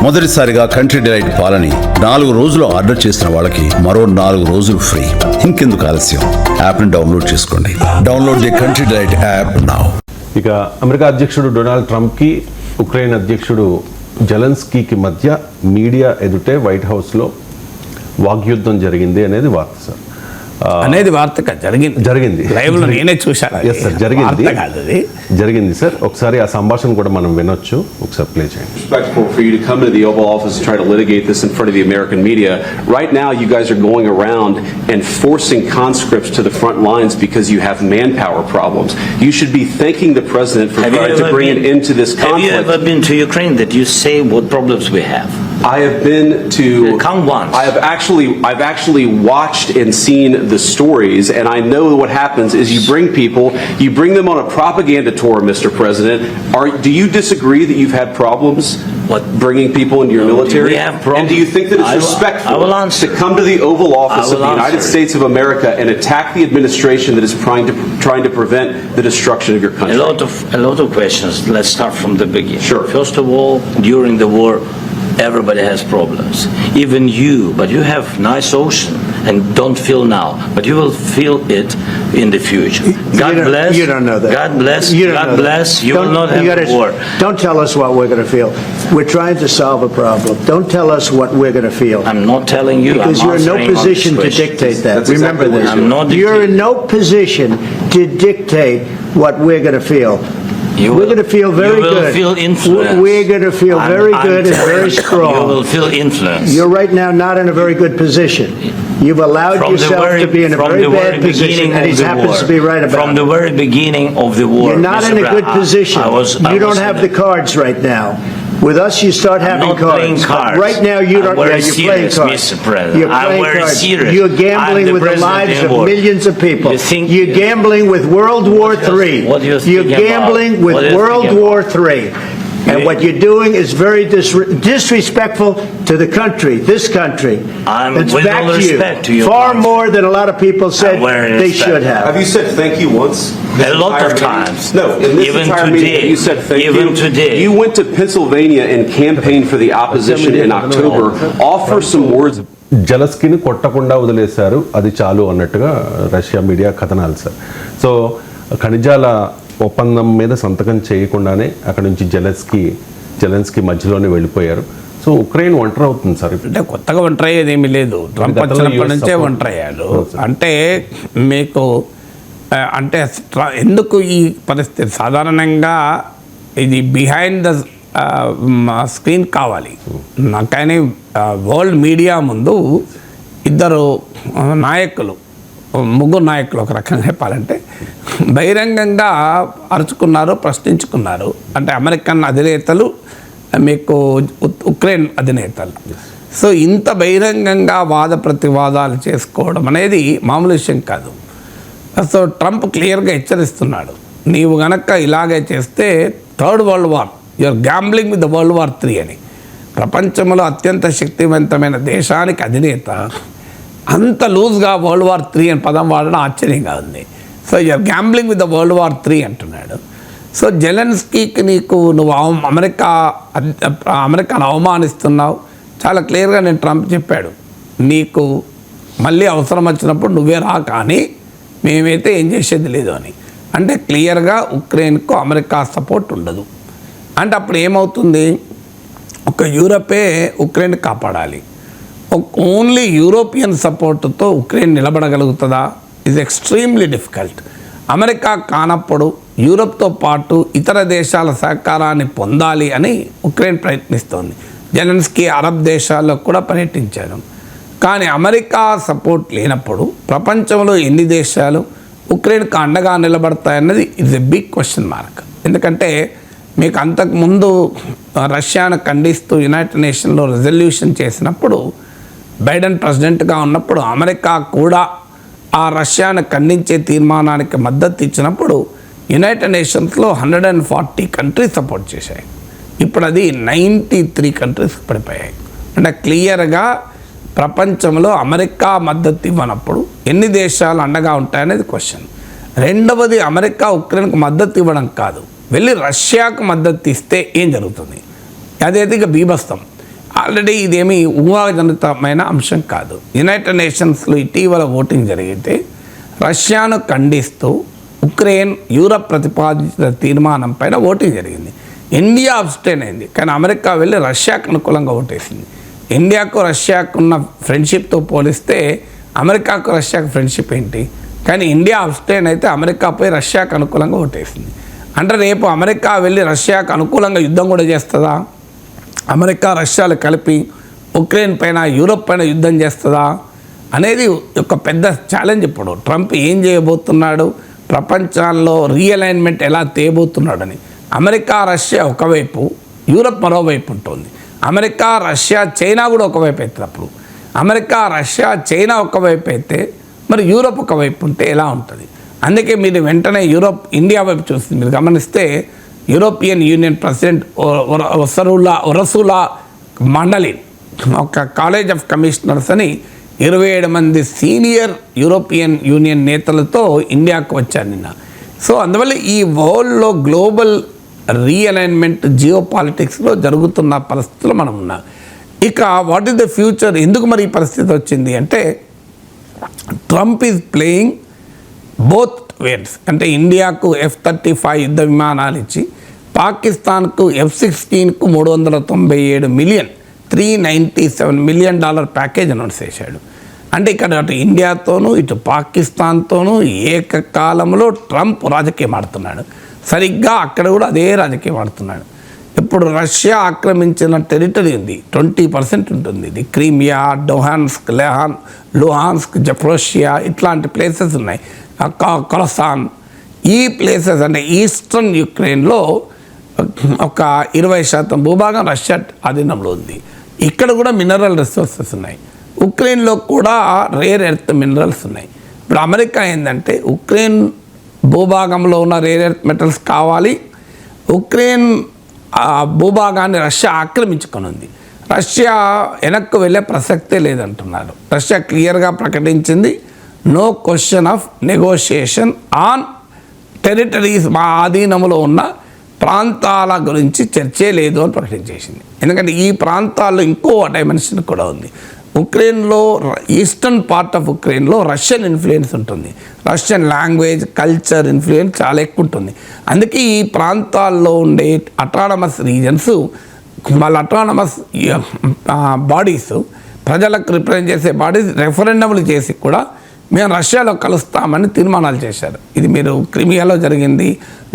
మొదటిసారిగా కంట్రీ డిలైట్ పాలని 4 రోజులు ఆర్డర్ చేసిన వాళ్ళకి మరో 4 రోజులు ఫ్రీ. ఇంకెందుకు ఆలస్యం, యాప్ని డౌన్లోడ్ చేసుకోండి. Download the country delight app now. ఇక అమెరికా అధ్యక్షుడు డొనాల్డ్ ట్రంప్కి ఉక్రెయిన్ అధ్యక్షుడు జెలెన్స్కీకి మధ్య మీడియా ఎదుటే వైట్ హౌస్లో వాగ్యుద్ధం జరిగింది అనేది వార్త సార్. అనేది వార్త జరిగింది లైవ్ లో నేనే చూశాను. Yes, sir, జరిగింది. వార్త కాదు అది. జరిగింది సార్. ఒకసారి ఆ సంభాషణ కూడా మనం వినొచ్చు. ఒకసారి ప్లే చేయండి. Respectful for you to come to the Oval Office and try to litigate this in front of the American media. Right now, you guys are going around and forcing conscripts to the front lines because you have manpower problems. You should be thanking the president for trying to bring an end to this conflict. Have you ever been to Ukraine that you say what problems we have? I have been to. Come once. I've actually watched and seen the stories, and I know what happens is you bring them on a propaganda tour, Mr. President. Do you disagree that you've had problems bringing people into your military? We have problems. And do you think that it's respectful I will answer. to come to the Oval Office of the United answer. States of America and attack the administration that is trying to prevent the destruction of your country? A lot of questions. Let's start from the beginning. Sure. First of all, during the war, everybody has problems. Even you, but you have nice ocean and don't feel now, but you will feel it in the future. God bless. You don't know that. God bless. You don't God know bless. that. You will not have a war. Don't tell us what we're going to feel. We're trying to solve a problem. Don't tell us what we're going to feel. I'm not telling you. Because I'm you're in no answering on position this to question. dictate that. That's Remember exactly this. what I'm not You're in dictating. no position to dictate what we're going to feel. You We're will- going to feel very you will good. feel influenced. We're going to feel very good and very You strong. will feel influence. You're right now not in a very good position. You've allowed From the yourself very, to be in a from very the bad very position, beginning and of he the happens war. to be right about From it. the very beginning of the war. You're not Mr. in a good Brown, position. I You was don't have the cards right now. With us, you start having not cards. playing But cards. right now, you I'm don't. very Yeah, you're playing serious, cards. Mr. President. You're I'm playing very cards. serious. You're gambling I'm the with the president lives in of war. millions of people. You think- You're gambling with World War III. What are you You're thinking gambling about? with What are you World thinking War III. And what you're doing is very disrespectful to the country, this country. It's with back all to you. respect to your Far country. more than a lot of people said I'm very they respect. should have. Have you said thank you once? This A lot entire of meeting? times. No, in this Even entire today. meeting, you said thank Even you. today. You went to Pennsylvania and campaigned for the opposition in October. Offer some words. జలస్కిని కొట్టకుండా వదిలేశారు, అది చాలు అన్నట్టుగా Russia media కథనాలు sir. So ఖనిజాల ఒప్పందం మీద సంతకం చేయకుండానే అక్కడ నుంచి జెలెన్స్కీ మధ్యలోనే వెళ్ళిపోయారు. సో ఉక్రెయిన్ ఒంటరి అవుతుంది సార్. అంటే కొత్తగా ఒంటరి అయ్యేది ఏమీ లేదు. ట్రంప్ గతంలో వచ్చినప్పటి US నుంచే support. ఒంటరి అయ్యాడు. అవును సార్. అంటే మీకు అంటే ఎందుకు ఈ పరిస్థితి సాధారణంగా ఇది బిహైండ్ ద స్క్రీన్ కావాలి. కానీ వరల్డ్ మీడియా ముందు ఇద్దరు నాయకులు, ముగ్గురు నాయకులు ఒక రకంగా చెప్పాలంటే బహిరంగంగా అరుచుకున్నారు, ప్రశ్నించుకున్నారు. అంటే అమెరికన్ అధినేతలు, మీకు ఉక్రెయిన్ అధినేతలు. సో ఇంత బహిరంగంగా వాద ప్రతివాదాలు చేసుకోవడం అనేది మామూలు విషయం కాదు. సో ట్రంప్ క్లియర్గా హెచ్చరిస్తున్నాడు, నీవు గనక ఇలాగే చేస్తే third world war, you're gambling with the world war 3 అని. ప్రపంచంలో అత్యంత శక్తివంతమైన దేశానికి అధినేత అంత లూజ్గా వరల్డ్ వార్ 3 అని పదం వాడడం ఆశ్చర్యంగా ఉంది. So you're gambling with the world war 3 అంటున్నాడు. సో జెలెన్స్కీకి నువ్వు అమెరికాను అవమానిస్తున్నావు. చాలా క్లియర్గా నేను ట్రంప్ చెప్పాడు, నీకు మళ్ళీ అవసరం వచ్చినప్పుడు నువ్వే రా, కానీ మేమైతే ఏం చేసేది లేదు అని. అంటే క్లియర్గా ఉక్రెయిన్కు అమెరికా సపోర్ట్ ఉండదు. అంటే అప్పుడు ఏమవుతుంది, ఒక యూరపే ఉక్రెయిన్ కాపాడాలి. ఓన్లీ యూరోపియన్ సపోర్ట్తో ఉక్రెయిన్ నిలబడగలుగుతుందా? Is extremely difficult. అమెరికా కానప్పుడు యూరప్తో పాటు ఇతర దేశాల సహకారాన్ని పొందాలి అని ఉక్రెయిన్ ప్రయత్నిస్తోంది. జెలెన్స్కీ అరబ్ దేశాల్లో కూడా పర్యటించారు. కానీ అమెరికా సపోర్ట్ లేనప్పుడు ప్రపంచంలో ఎన్ని దేశాలు ఉక్రెయిన్కు అండగా నిలబడతాయన్నది it's a big question mark. ఎందుకంటే మీకు అంతకుముందు రష్యాను ఖండిస్తూ యునైటెడ్ నేషన్లో రెజల్యూషన్ చేసినప్పుడు, బైడెన్ ప్రెసిడెంట్గా ఉన్నప్పుడు అమెరికా కూడా ఆ రష్యాను ఖండించే తీర్మానానికి మద్దతు ఇచ్చినప్పుడు యునైటెడ్ నేషన్స్లో 140 కంట్రీస్ సపోర్ట్ చేశాయి. ఇప్పుడు అది 93 కంట్రీస్ పడిపోయాయి. అంటే క్లియర్గా ప్రపంచంలో అమెరికా మద్దతు ఇవ్వనప్పుడు ఎన్ని దేశాలు అండగా ఉంటాయనేది క్వశ్చన్. రెండవది, అమెరికా ఉక్రెయిన్కు మద్దతు ఇవ్వడం కాదు, వెళ్ళి రష్యాకు మద్దతు ఇస్తే ఏం జరుగుతుంది? అదైతే ఇక బీభత్సం. ఆల్రెడీ ఇదేమీ ఊహాజనితమైన అంశం కాదు. యునైటెడ్ నేషన్స్లో ఇటీవల ఓటింగ్ జరిగితే రష్యాను ఖండిస్తూ ఉక్రెయిన్ యూరప్ ప్రతిపాదించిన తీర్మానం పైన ఓటింగ్ జరిగింది. ఇండియా అబ్స్టైన్ అయింది, కానీ అమెరికా వెళ్ళి రష్యాకు అనుకూలంగా ఓటేసింది. ఇండియాకు రష్యాకు ఉన్న ఫ్రెండ్షిప్తో పోలిస్తే అమెరికాకు రష్యాకు ఫ్రెండ్షిప్ ఏంటి? కానీ ఇండియా అబ్స్టైన్ అయితే అమెరికా పోయి రష్యాకు అనుకూలంగా ఓటేసింది. అంటే రేపు అమెరికా వెళ్ళి రష్యాకు అనుకూలంగా యుద్ధం కూడా చేస్తుందా? అమెరికా రష్యాలు కలిపి ఉక్రెయిన్ పైన యూరోప్ పైన యుద్ధం చేస్తుందా అనేది ఒక పెద్ద ఛాలెంజ్. ఇప్పుడు ట్రంప్ ఏం చేయబోతున్నాడు, ప్రపంచంలో రీఅలైన్మెంట్ ఎలా తేయబోతున్నాడని. అమెరికా రష్యా ఒకవైపు, యూరోప్ మరోవైపు ఉంటుంది. అమెరికా రష్యా చైనా కూడా ఒకవైపు అవుతున్నప్పుడు, అమెరికా రష్యా చైనా ఒకవైపు అయితే మరి యూరోప్ ఒకవైపు ఉంటే ఎలా ఉంటుంది? అందుకే మీరు వెంటనే యూరోప్ ఇండియా వైపు చూస్తుంది. మీరు గమనిస్తే యూరోపియన్ యూనియన్ ప్రెసిడెంట్ ఉర్సులా మండలిన్ ఒక కాలేజ్ ఆఫ్ కమిషనర్స్ అని 27 మంది సీనియర్ యూరోపియన్ యూనియన్ నేతలతో ఇండియాకు వచ్చారు నిన్న. సో అందువల్ల ఈ వరల్డ్లో గ్లోబల్ రీఅలైన్మెంట్ జియో పాలిటిక్స్లో జరుగుతున్న పరిస్థితులు మనం ఉన్నాం. ఇక వాట్ ఈస్ ద ఫ్యూచర్? ఎందుకు మరి ఈ పరిస్థితి వచ్చింది అంటే, Trump is playing both wares. అంటే ఇండియాకు F-35 యుద్ధ విమానాలు ఇచ్చి, పాకిస్తాన్కు F-16కు $397 మిలియన్ $397 మిలియన్ ప్యాకేజ్ అనౌన్స్ చేశాడు. అంటే ఇక్కడ అటు ఇండియాతోనూ ఇటు పాకిస్తాన్తోనూ ఏకకాలంలో ట్రంప్ రాజకీయం ఆడుతున్నాడు. సరిగ్గా అక్కడ కూడా అదే రాజకీయం ఆడుతున్నాడు. ఇప్పుడు రష్యా ఆక్రమించిన టెరిటరీ ఉంది, 20% ఉంటుంది. ఇది క్రీమియా, లుహాన్స్క్, జప్రోషియా ఇట్లాంటి ప్లేసెస్ ఉన్నాయి. కొరసాన్ ఈ ప్లేసెస్ అంటే ఈస్టర్న్ యుక్రెయిన్లో ఒక 20% భూభాగం రష్యా ఆధీనంలో ఉంది. ఇక్కడ కూడా మినరల్ రిసోర్సెస్ ఉన్నాయి. ఉక్రెయిన్లో కూడా రేర్ ఎర్త్ మినరల్స్ ఉన్నాయి. ఇప్పుడు అమెరికా ఏంటంటే ఉక్రెయిన్ భూభాగంలో ఉన్న రేర్ ఎర్త్ మెటల్స్ కావాలి, ఉక్రెయిన్ భూభాగాన్ని రష్యా ఆక్రమించుకొని ఉంది. రష్యా వెనక్కు వెళ్ళే ప్రసక్తే లేదంటున్నారు. రష్యా క్లియర్గా ప్రకటించింది, no question of negotiation on territories, మా ఆధీనంలో ఉన్న ప్రాంతాల గురించి చర్చే లేదు అని ప్రకటించేసింది. ఎందుకంటే ఈ ప్రాంతాల్లో ఇంకో డైమెన్షన్ కూడా ఉంది. ఉక్రెయిన్లో ఈస్టర్న్ పార్ట్ ఆఫ్ ఉక్రెయిన్లో రష్యన్ ఇన్ఫ్లుయెన్స్ ఉంటుంది. రష్యన్ లాంగ్వేజ్, కల్చర్ ఇన్ఫ్లుయెన్స్ చాలా ఎక్కువ ఉంటుంది. అందుకే ఈ ప్రాంతాల్లో ఉండే అటానమస్ రీజన్స్, వాళ్ళ అటానమస్ బాడీస్, ప్రజలకు రిప్రజెంట్ చేసే బాడీస్ రెఫరెండమ్లు చేసి కూడా మేము రష్యాలో కలుస్తామని తీర్మానాలు చేశారు. ఇది మీరు క్రిమియాలో జరిగింది,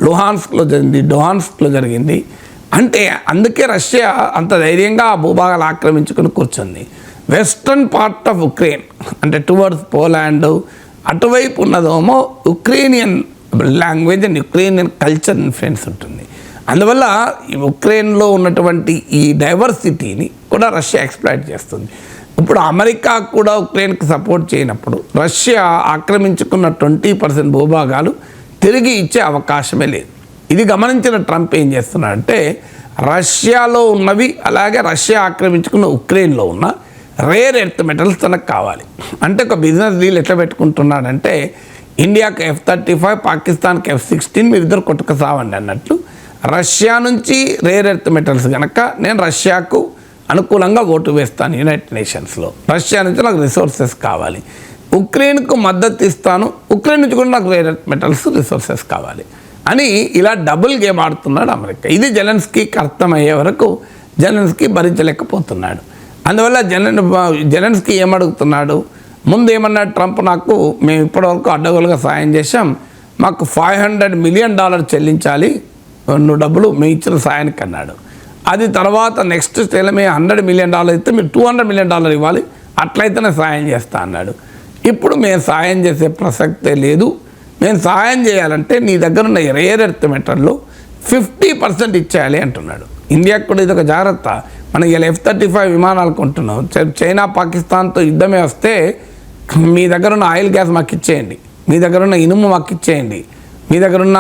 లుహాన్స్క్లో జరిగింది, డొహాన్స్క్లో జరిగింది. అంటే అందుకే రష్యా అంత ధైర్యంగా ఆ భూభాగాలు ఆక్రమించుకుని కూర్చుంది. వెస్ట్రన్ పార్ట్ ఆఫ్ ఉక్రెయిన్ అంటే టువర్డ్స్ పోలాండ్ అటువైపు ఉన్నదేమో Ukrainian language and Ukrainian culture influence ఉంటుంది. అందువల్ల ఉక్రెయిన్లో ఉన్నటువంటి ఈ డైవర్సిటీని కూడా రష్యా ఎక్స్ప్లాయిట్ చేస్తుంది. ఇప్పుడు అమెరికా కూడా ఉక్రెయిన్కి సపోర్ట్ చేయనప్పుడు రష్యా ఆక్రమించుకున్న 20% భూభాగాలు తిరిగి ఇచ్చే అవకాశమే లేదు. ఇది గమనించిన ట్రంప్ ఏం చేస్తున్నాడంటే, రష్యాలో ఉన్నవి అలాగే రష్యా ఆక్రమించుకున్న ఉక్రెయిన్లో ఉన్న రేర్ ఎర్త్ మెటల్స్ తనకు కావాలి. అంటే ఒక బిజినెస్ డీల్ ఎట్లా పెట్టుకుంటున్నాడంటే, ఇండియాకి F-35, పాకిస్తాన్కి F-16 మీరిద్దరు కొట్టుకు సావండి అన్నట్లు, రష్యా నుంచి రేర్ ఎర్త్ మెటల్స్ కనుక నేను రష్యాకు అనుకూలంగా ఓటు వేస్తాను యునైటెడ్ నేషన్స్లో, రష్యా నుంచి నాకు రిసోర్సెస్ కావాలి, ఉక్రెయిన్కు మద్దతు ఇస్తాను, ఉక్రెయిన్ నుంచి కూడా నాకు రేర్ ఎర్త్ మెటల్స్ రిసోర్సెస్ కావాలి అని ఇలా డబుల్ గేమ్ ఆడుతున్నాడు అమెరికా. ఇది జెలెన్స్కీకి అర్థమయ్యే వరకు జెలెన్స్కీ భరించలేకపోతున్నాడు. అందువల్ల జెలెన్స్కీ ఏమడుగుతున్నాడు, ముందు ఏమన్నాడు ట్రంప్, నాకు మేము ఇప్పటివరకు అడ్డగోలుగా సాయం చేశాం, మాకు $500 మిలియన్ చెల్లించాలి నువ్వు డబ్బులు మేము ఇచ్చిన సాయానికి అన్నాడు. అది తర్వాత నెక్స్ట్ స్టేలో మేము $100 మిలియన్ ఇస్తే మీరు $200 మిలియన్ ఇవ్వాలి, అట్లయితేనే సాయం చేస్తా అన్నాడు. ఇప్పుడు మేము సాయం చేసే ప్రసక్తే లేదు, మేము సాయం చేయాలంటే నీ దగ్గర ఉన్న రేర్ ఎర్త్ మెటల్లో 50% ఇచ్చేయాలి అంటున్నాడు. ఇండియాకు కూడా ఇది ఒక జాగ్రత్త. మనం ఇలా F-35 విమానాలు కొంటున్నాం, చైనా పాకిస్తాన్తో యుద్ధమే వస్తే మీ దగ్గర ఉన్న ఆయిల్ గ్యాస్ మాకు ఇచ్చేయండి, మీ దగ్గర ఉన్న ఇనుము మాకు ఇచ్చేయండి, మీ దగ్గర ఉన్న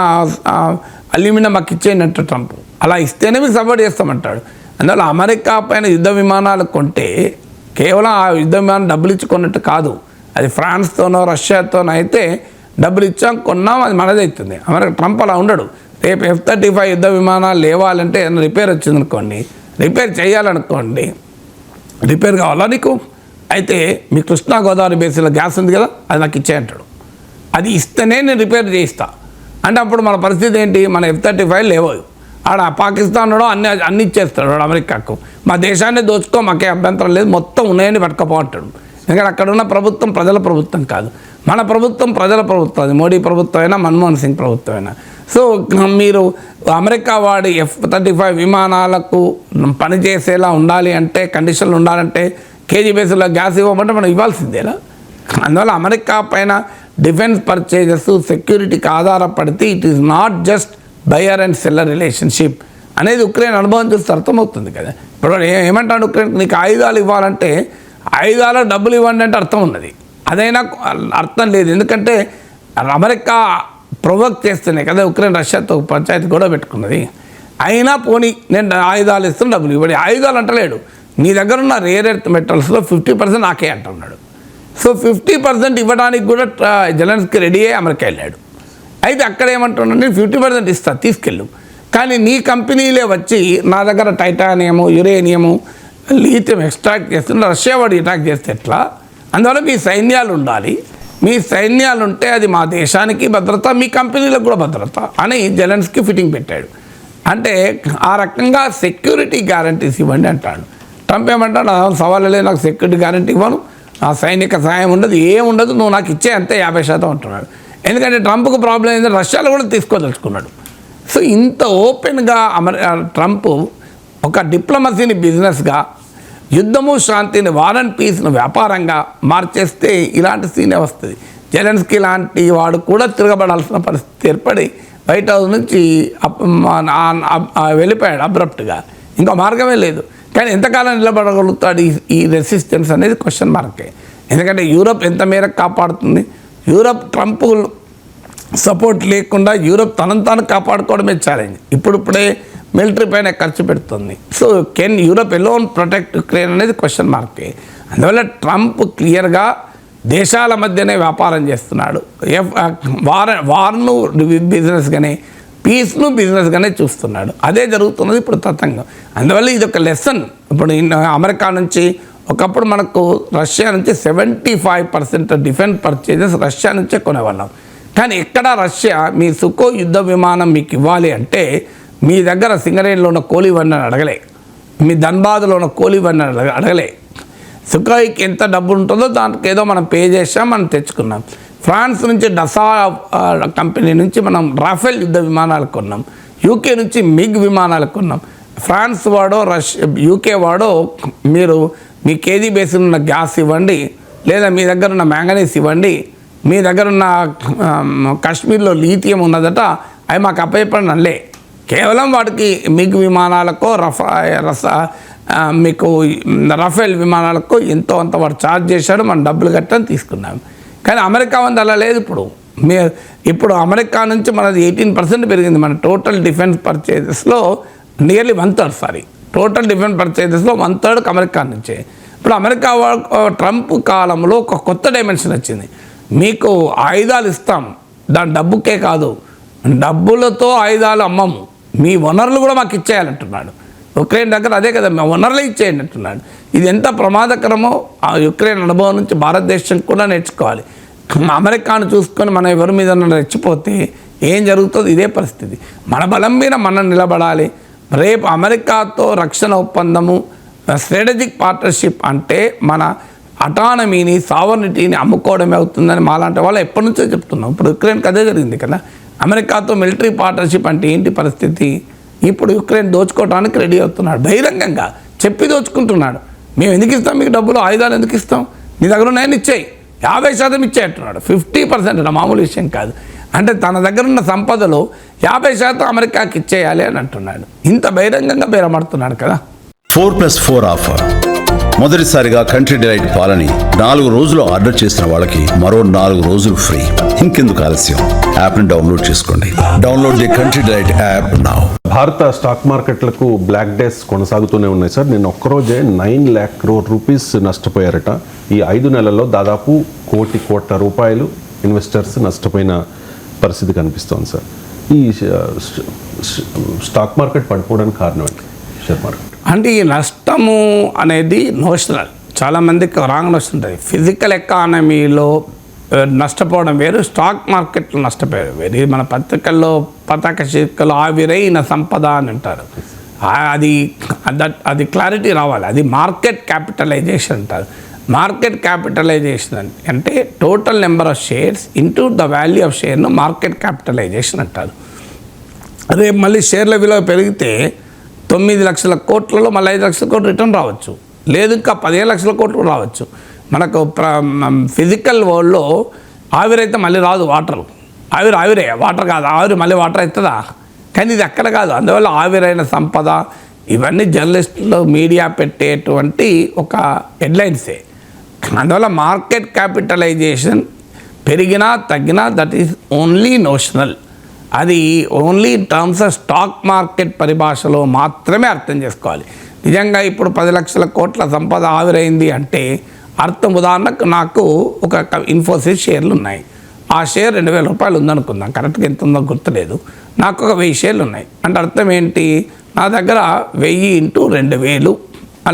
అల్యూమినియం మాకు ఇచ్చేయండి అంటారు ట్రంప్. అలా ఇస్తేనే మీకు సపోర్ట్ చేస్తామంటాడు. అందువల్ల అమెరికా పైన యుద్ధ విమానాలు కొంటే కేవలం ఆ యుద్ధ విమానం డబ్బులు ఇచ్చి కొన్నట్టు కాదు, అది ఫ్రాన్స్తోనో రష్యాతోనో అయితే డబ్బులు ఇచ్చాం కొన్నాం, అది మనది అవుతుంది. అమెరికా ట్రంప్ అలా ఉండడు. రేపు F-35 యుద్ధ విమానాలు లేవాలంటే ఏదైనా రిపేర్ వచ్చిందనుకోండి, రిపేర్ చేయాలనుకోండి, రిపేర్ కావాలా నీకు, అయితే మీ కృష్ణా గోదావరి బేసిన్లో గ్యాస్ ఉంది కదా అది నాకు ఇచ్చేయంటాడు. అది ఇస్తేనే నేను రిపేర్ చేయిస్తా అంటే అప్పుడు మన పరిస్థితి ఏంటి, మన F-35 లేవు, ఆడ పాకిస్తాన్ అన్నీ ఇచ్చేస్తాడు వాడు అమెరికాకు, మా దేశాన్ని దోచుకో మాకే అభ్యంతరం లేదు, మొత్తం ఉన్నాయని పట్టుకపోతాడు. ఎందుకంటే అక్కడ ఉన్న ప్రభుత్వం ప్రజల ప్రభుత్వం కాదు, మన ప్రభుత్వం ప్రజల ప్రభుత్వం. అది మోడీ ప్రభుత్వం అయినా మన్మోహన్ సింగ్ ప్రభుత్వం అయినా. సో మీరు అమెరికా వాడి F-35 విమానాలకు పనిచేసేలా ఉండాలి అంటే, కండిషన్లు ఉండాలంటే కేజీ బేస్లో గ్యాస్ ఇవ్వమంటే మనం ఇవ్వాల్సిందేనా? అందువల్ల అమెరికా పైన డిఫెన్స్ పర్చేజెస్ సెక్యూరిటీకి ఆధారపడితే it is not just buyer and seller relationship అనేది ఉక్రెయిన్ అనుభవం చూస్తే అర్థమవుతుంది కదా. ఇప్పుడు ఏమంటాడు ఉక్రెయిన్, నీకు ఆయుధాలు ఇవ్వాలంటే ఆయుధాలు డబ్బులు ఇవ్వండి అంటే అర్థం ఉన్నది, అదైనా అర్థం లేదు. ఎందుకంటే అమెరికా ప్రొవోక్ చేస్తేనే కదా ఉక్రెయిన్ రష్యాతో పంచాయతీ గొడవ పెట్టుకున్నది. అయినా పోనీ నేను ఆయుధాలు ఇస్తాను డబ్బులు ఇవ్వండి, ఆయుధాలు అంటలేడు, నీ దగ్గర ఉన్న రేర్ ఎర్త్ మెటల్స్లో 50% నాకే అంటున్నాడు. సో 50% ఇవ్వడానికి కూడా జెలెన్స్కీ రెడీ అయ్యి అమెరికా వెళ్ళాడు. అయితే అక్కడ ఏమంటున్నాడు, నేను 50% ఇస్తా తీసుకెళ్ళు, కానీ నీ కంపెనీలే వచ్చి నా దగ్గర టైటానియము, యురేనియము, లీథియం ఎక్స్ట్రాక్ట్ చేస్తున్న రష్యా వాడు అటాక్ చేస్తే ఎట్లా? అందువల్ల మీ సైన్యాలు ఉండాలి, మీ సైన్యాలు ఉంటే అది మా దేశానికి భద్రత, మీ కంపెనీలకు కూడా భద్రత అని జెలెన్స్కీ ఫిట్టింగ్ పెట్టాడు. అంటే ఆ రకంగా సెక్యూరిటీ గ్యారంటీస్ ఇవ్వండి అంటాడు. ట్రంప్ ఏమంటాడు, సవాళ్ళు లేదు, నాకు సెక్యూరిటీ గ్యారంటీ ఇవ్వను, ఆ సైనిక సహాయం ఉండదు, ఏముండదు, నువ్వు నాకు ఇచ్చే అంతే 50% అంటున్నాడు. ఎందుకంటే ట్రంప్కు ప్రాబ్లం ఏంటంటే రష్యాలో కూడా తీసుకోదలుచుకున్నాడు. సో ఇంత ఓపెన్గా ట్రంప్ ఒక డిప్లొమసీని బిజినెస్గా, యుద్ధము శాంతిని, వార్ అండ్ పీస్ను వ్యాపారంగా మార్చేస్తే ఇలాంటి సీనే వస్తుంది. జెలెన్స్కీ లాంటి వాడు కూడా తిరగబడాల్సిన పరిస్థితి ఏర్పడి వైట్ హౌస్ నుంచి వెళ్ళిపోయాడు అబ్రప్ట్గా, ఇంకా మార్గమే లేదు. కానీ ఎంతకాలం నిలబడగలుగుతాడు ఈ రెసిస్టెన్స్ అనేది క్వశ్చన్ మార్కే. ఎందుకంటే యూరోప్ ఎంత మేరకు కాపాడుతుంది? యూరోప్ ట్రంప్ సపోర్ట్ లేకుండా యూరోప్ తనను తాను కాపాడుకోవడమే ఛాలెంజ్. ఇప్పుడిప్పుడే మిలిటరీ పైన ఖర్చు పెడుతుంది. So can Europe alone protect Ukraine అనేది క్వశ్చన్ మార్కే. అందువల్ల ట్రంప్ క్లియర్గా దేశాల మధ్యనే వ్యాపారం చేస్తున్నాడు. వార్ను బిజినెస్గానే, పీస్ను బిజినెస్గానే చూస్తున్నాడు. అదే జరుగుతున్నది ఇప్పుడు తతంగం. అందువల్ల ఇది ఒక లెసన్. ఇప్పుడు అమెరికా నుంచి ఒకప్పుడు మనకు రష్యా నుంచి 75% డిఫెన్స్ పర్చేజెస్ రష్యా నుంచే కొనేవాళ్ళం. కానీ ఎక్కడ రష్యా మీ సుకో యుద్ధ విమానం మీకు ఇవ్వాలి అంటే మీ దగ్గర సింగరేణిలో ఉన్న కోలివన్నీ అడగలే, మీ ధన్బాద్లో ఉన్న కోలివన్నీ అడగలే. సుకోయికి ఎంత డబ్బు ఉంటుందో దానికి ఏదో మనం పే చేసాం, మనం తెచ్చుకున్నాం. ఫ్రాన్స్ నుంచి డసా కంపెనీ నుంచి మనం రాఫెల్ యుద్ధ విమానాలు కొన్నాం. యూకే నుంచి మిగ్ విమానాలు కొన్నాం. ఫ్రాన్స్ వాడో యూకే వాడో మీరు మీ కేజీ బేసిన్ ఉన్న గ్యాస్ ఇవ్వండి, లేదా మీ దగ్గర ఉన్న మ్యాంగనీస్ ఇవ్వండి, మీ దగ్గర ఉన్న కాశ్మీర్లో లీథియం ఉన్నదట, అవి మాకు అప్పచెప్పండి అనలే. కేవలం వాటికి మిగ్ విమానాలకో మీకు రఫేల్ విమానాలకు ఎంతో అంత వాడు ఛార్జ్ చేశాడు, మనం డబ్బులు కట్టని తీసుకున్నాం. కానీ అమెరికా ఉంది అలా లేదు. ఇప్పుడు అమెరికా నుంచి మనది 18% పెరిగింది. మన టోటల్ డిఫెన్స్ పర్చేజెస్లో నియర్లీ 1/3 టోటల్ డిఫెన్స్ పర్చేజెస్లో 1/3 అమెరికా నుంచే. ఇప్పుడు అమెరికా ట్రంప్ కాలంలో ఒక కొత్త డైమెన్షన్ వచ్చింది. మీకు ఆయుధాలు ఇస్తాం, దాని డబ్బుకే కాదు, డబ్బులతో ఆయుధాలు అమ్మము, మీ వనరులు కూడా మాకు ఇచ్చేయాలంటున్నాడు. ఉక్రెయిన్ దగ్గర అదే కదా, మా వనరులు ఇచ్చేయండి అంటున్నాడు. ఇది ఎంత ప్రమాదకరమో ఆ యుక్రెయిన్ అనుభవం నుంచి భారతదేశం కూడా నేర్చుకోవాలి. అమెరికాను చూసుకొని మనం ఎవరి మీద రెచ్చిపోతే ఏం జరుగుతుందో ఇదే పరిస్థితి. మన బలం మీద మనం నిలబడాలి. రేపు అమెరికాతో రక్షణ ఒప్పందము, స్ట్రాటజిక్ పార్ట్నర్షిప్ అంటే మన అటానమీని, సావర్నిటీని అమ్ముకోవడమే అవుతుందని మాలాంటి వాళ్ళు ఎప్పటి నుంచో చెప్తున్నాం. ఇప్పుడు యుక్రెయిన్కి అదే జరిగింది కదా. అమెరికాతో మిలిటరీ పార్ట్నర్షిప్ అంటే ఏంటి పరిస్థితి? ఇప్పుడు యుక్రెయిన్ దోచుకోవడానికి రెడీ అవుతున్నాడు, బహిరంగంగా చెప్పి దోచుకుంటున్నాడు. మేము ఎందుకు ఇస్తాం మీకు డబ్బులు, ఆయుధాలు ఎందుకు ఇస్తాం, నీ దగ్గర ఉన్నాయని ఇచ్చాయి, 50% ఇచ్చే అంటున్నాడు. 50% మామూలు విషయం కాదు. అంటే తన దగ్గర ఉన్న సంపదలో 50% అమెరికాకి ఇచ్చేయాలి అని అంటున్నాడు. ఇంత బహిరంగంగా బేరమాడుతున్నాడు కదా. 4+4 ఆఫర్. మొదటిసారిగా కంట్రీ డిలైట్ పాలని 4 రోజులు ఆర్డర్ చేసిన వాళ్ళకి మరో 4 రోజులు ఫ్రీ. ఇంకెందుకు ఆలస్యం, యాప్ని డౌన్లోడ్ చేసుకోండి. Download the country delight app now. భారత స్టాక్ మార్కెట్లకు బ్లాక్ డేస్ కొనసాగుతూనే ఉన్నాయి సార్. నిన్న ఒక్కరోజే 9 lakh crore రూపీస్ నష్టపోయారట. ఈ 5 నెలల్లో దాదాపు 1,000 కోట్ల రూపాయలు ఇన్వెస్టర్స్ నష్టపోయిన పరిస్థితి కనిపిస్తోంది సార్. ఈ స్టాక్ మార్కెట్ పడిపోవడానికి కారణం ఏంటి? షేర్ మార్కెట్ అంటే ఈ నష్టము అనేది నోషనల్, చాలామందికి రాంగ్ నోషన్ ఉంటుంది. ఫిజికల్ ఎకానమీలో నష్టపోవడం వేరు, స్టాక్ మార్కెట్లో నష్టపోయారు వేరు. మన పత్రికల్లో పతాక శీర్షికలు ఆవిరైన సంపద అని అంటారు. అది క్లారిటీ రావాలి. అది మార్కెట్ క్యాపిటలైజేషన్ అంటారు. మార్కెట్ క్యాపిటలైజేషన్ అంటే total number of shares into the value of షేర్ను మార్కెట్ క్యాపిటలైజేషన్ అంటారు. రేపు మళ్ళీ షేర్ల విలువ పెరిగితే 9 లక్షల కోట్లలో మళ్ళీ 5 లక్షల కోట్లు రిటర్న్ రావచ్చు, లేదు ఇంకా 15 లక్షల కోట్లు రావచ్చు. మనకు ఫిజికల్ వరల్డ్లో ఆవిరైతే మళ్ళీ రాదు, ఆవిరే వాటర్ కాదు, ఆవిరి మళ్ళీ వాటర్ అవుతుందా? కానీ ఇది అక్కడ కాదు. అందువల్ల ఆవిరైన సంపద ఇవన్నీ జర్నలిస్టులు మీడియా పెట్టేటువంటి ఒక హెడ్లైన్సే. అందువల్ల మార్కెట్ క్యాపిటలైజేషన్ పెరిగినా తగ్గినా దట్ ఈస్ ఓన్లీ నోషనల్. అది only in terms of stock market పరిభాషలో మాత్రమే అర్థం చేసుకోవాలి. నిజంగా ఇప్పుడు 10 లక్షల కోట్ల సంపద ఆవిరైంది అంటే అర్థం, ఉదాహరణకు నాకు ఒక ఇన్ఫోసిస్ షేర్లు ఉన్నాయి, ఆ షేర్ 2,000 రూపాయలు ఉందనుకుందాం, కరెక్ట్గా ఎంత ఉందో గుర్తులేదు, నాకు ఒక 1000 షేర్లు ఉన్నాయి అంటే అర్థం ఏంటి, నా దగ్గర 1000 ఇంటూ 2000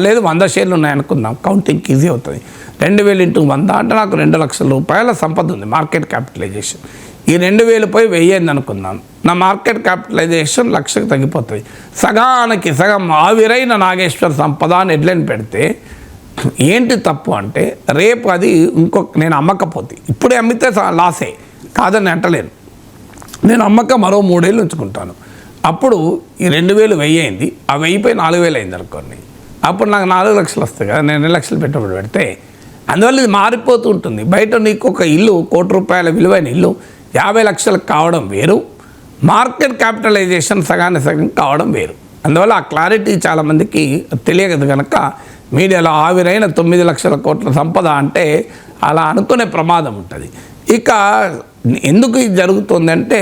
లేదు 100 షేర్లు ఉన్నాయి అనుకుందాం, కౌంటింగ్ ఈజీ అవుతుంది. 2000 ఇంటూ 100 అంటే నాకు 2 లక్షల రూపాయల సంపద ఉంది మార్కెట్ క్యాపిటలైజేషన్. ఈ 2000 పోయి 1000 అయింది అనుకుందాం, నా మార్కెట్ క్యాపిటలైజేషన్ 1,00,000కి తగ్గిపోతుంది. సగానికి సగం ఆవిరైన నాగేశ్వర్ సంపద అని హెడ్లైన్ పెడితే ఏంటి తప్పు అంటే, రేపు అది నేను అమ్మకపోతే, ఇప్పుడే అమ్మితే లాసే కాదని అంటలేను, నేను అమ్మక మరో 3 ఏళ్ళు ఉంచుకుంటాను, అప్పుడు ఈ 2000 1000 అయింది, ఆ 1000 పోయి 4000 అయింది అనుకోండి, అప్పుడు నాకు 4 లక్షలు వస్తాయి కదా, నేను 2 లక్షలు పెట్టుబడి పెడితే. అందువల్ల ఇది మారిపోతూ ఉంటుంది. బయట నీకు ఒక ఇల్లు 1 కోటి రూపాయల విలువైన ఇల్లు 50 లక్షలకు కావడం వేరు, మార్కెట్ క్యాపిటలైజేషన్ సగానికి సగం కావడం వేరు. అందువల్ల ఆ క్లారిటీ చాలామందికి తెలియదు కనుక మీడియాలో ఆవిరైన 9 లక్షల కోట్ల సంపద అంటే అలా అనుకునే ప్రమాదం ఉంటుంది. ఇక ఎందుకు ఇది జరుగుతుందంటే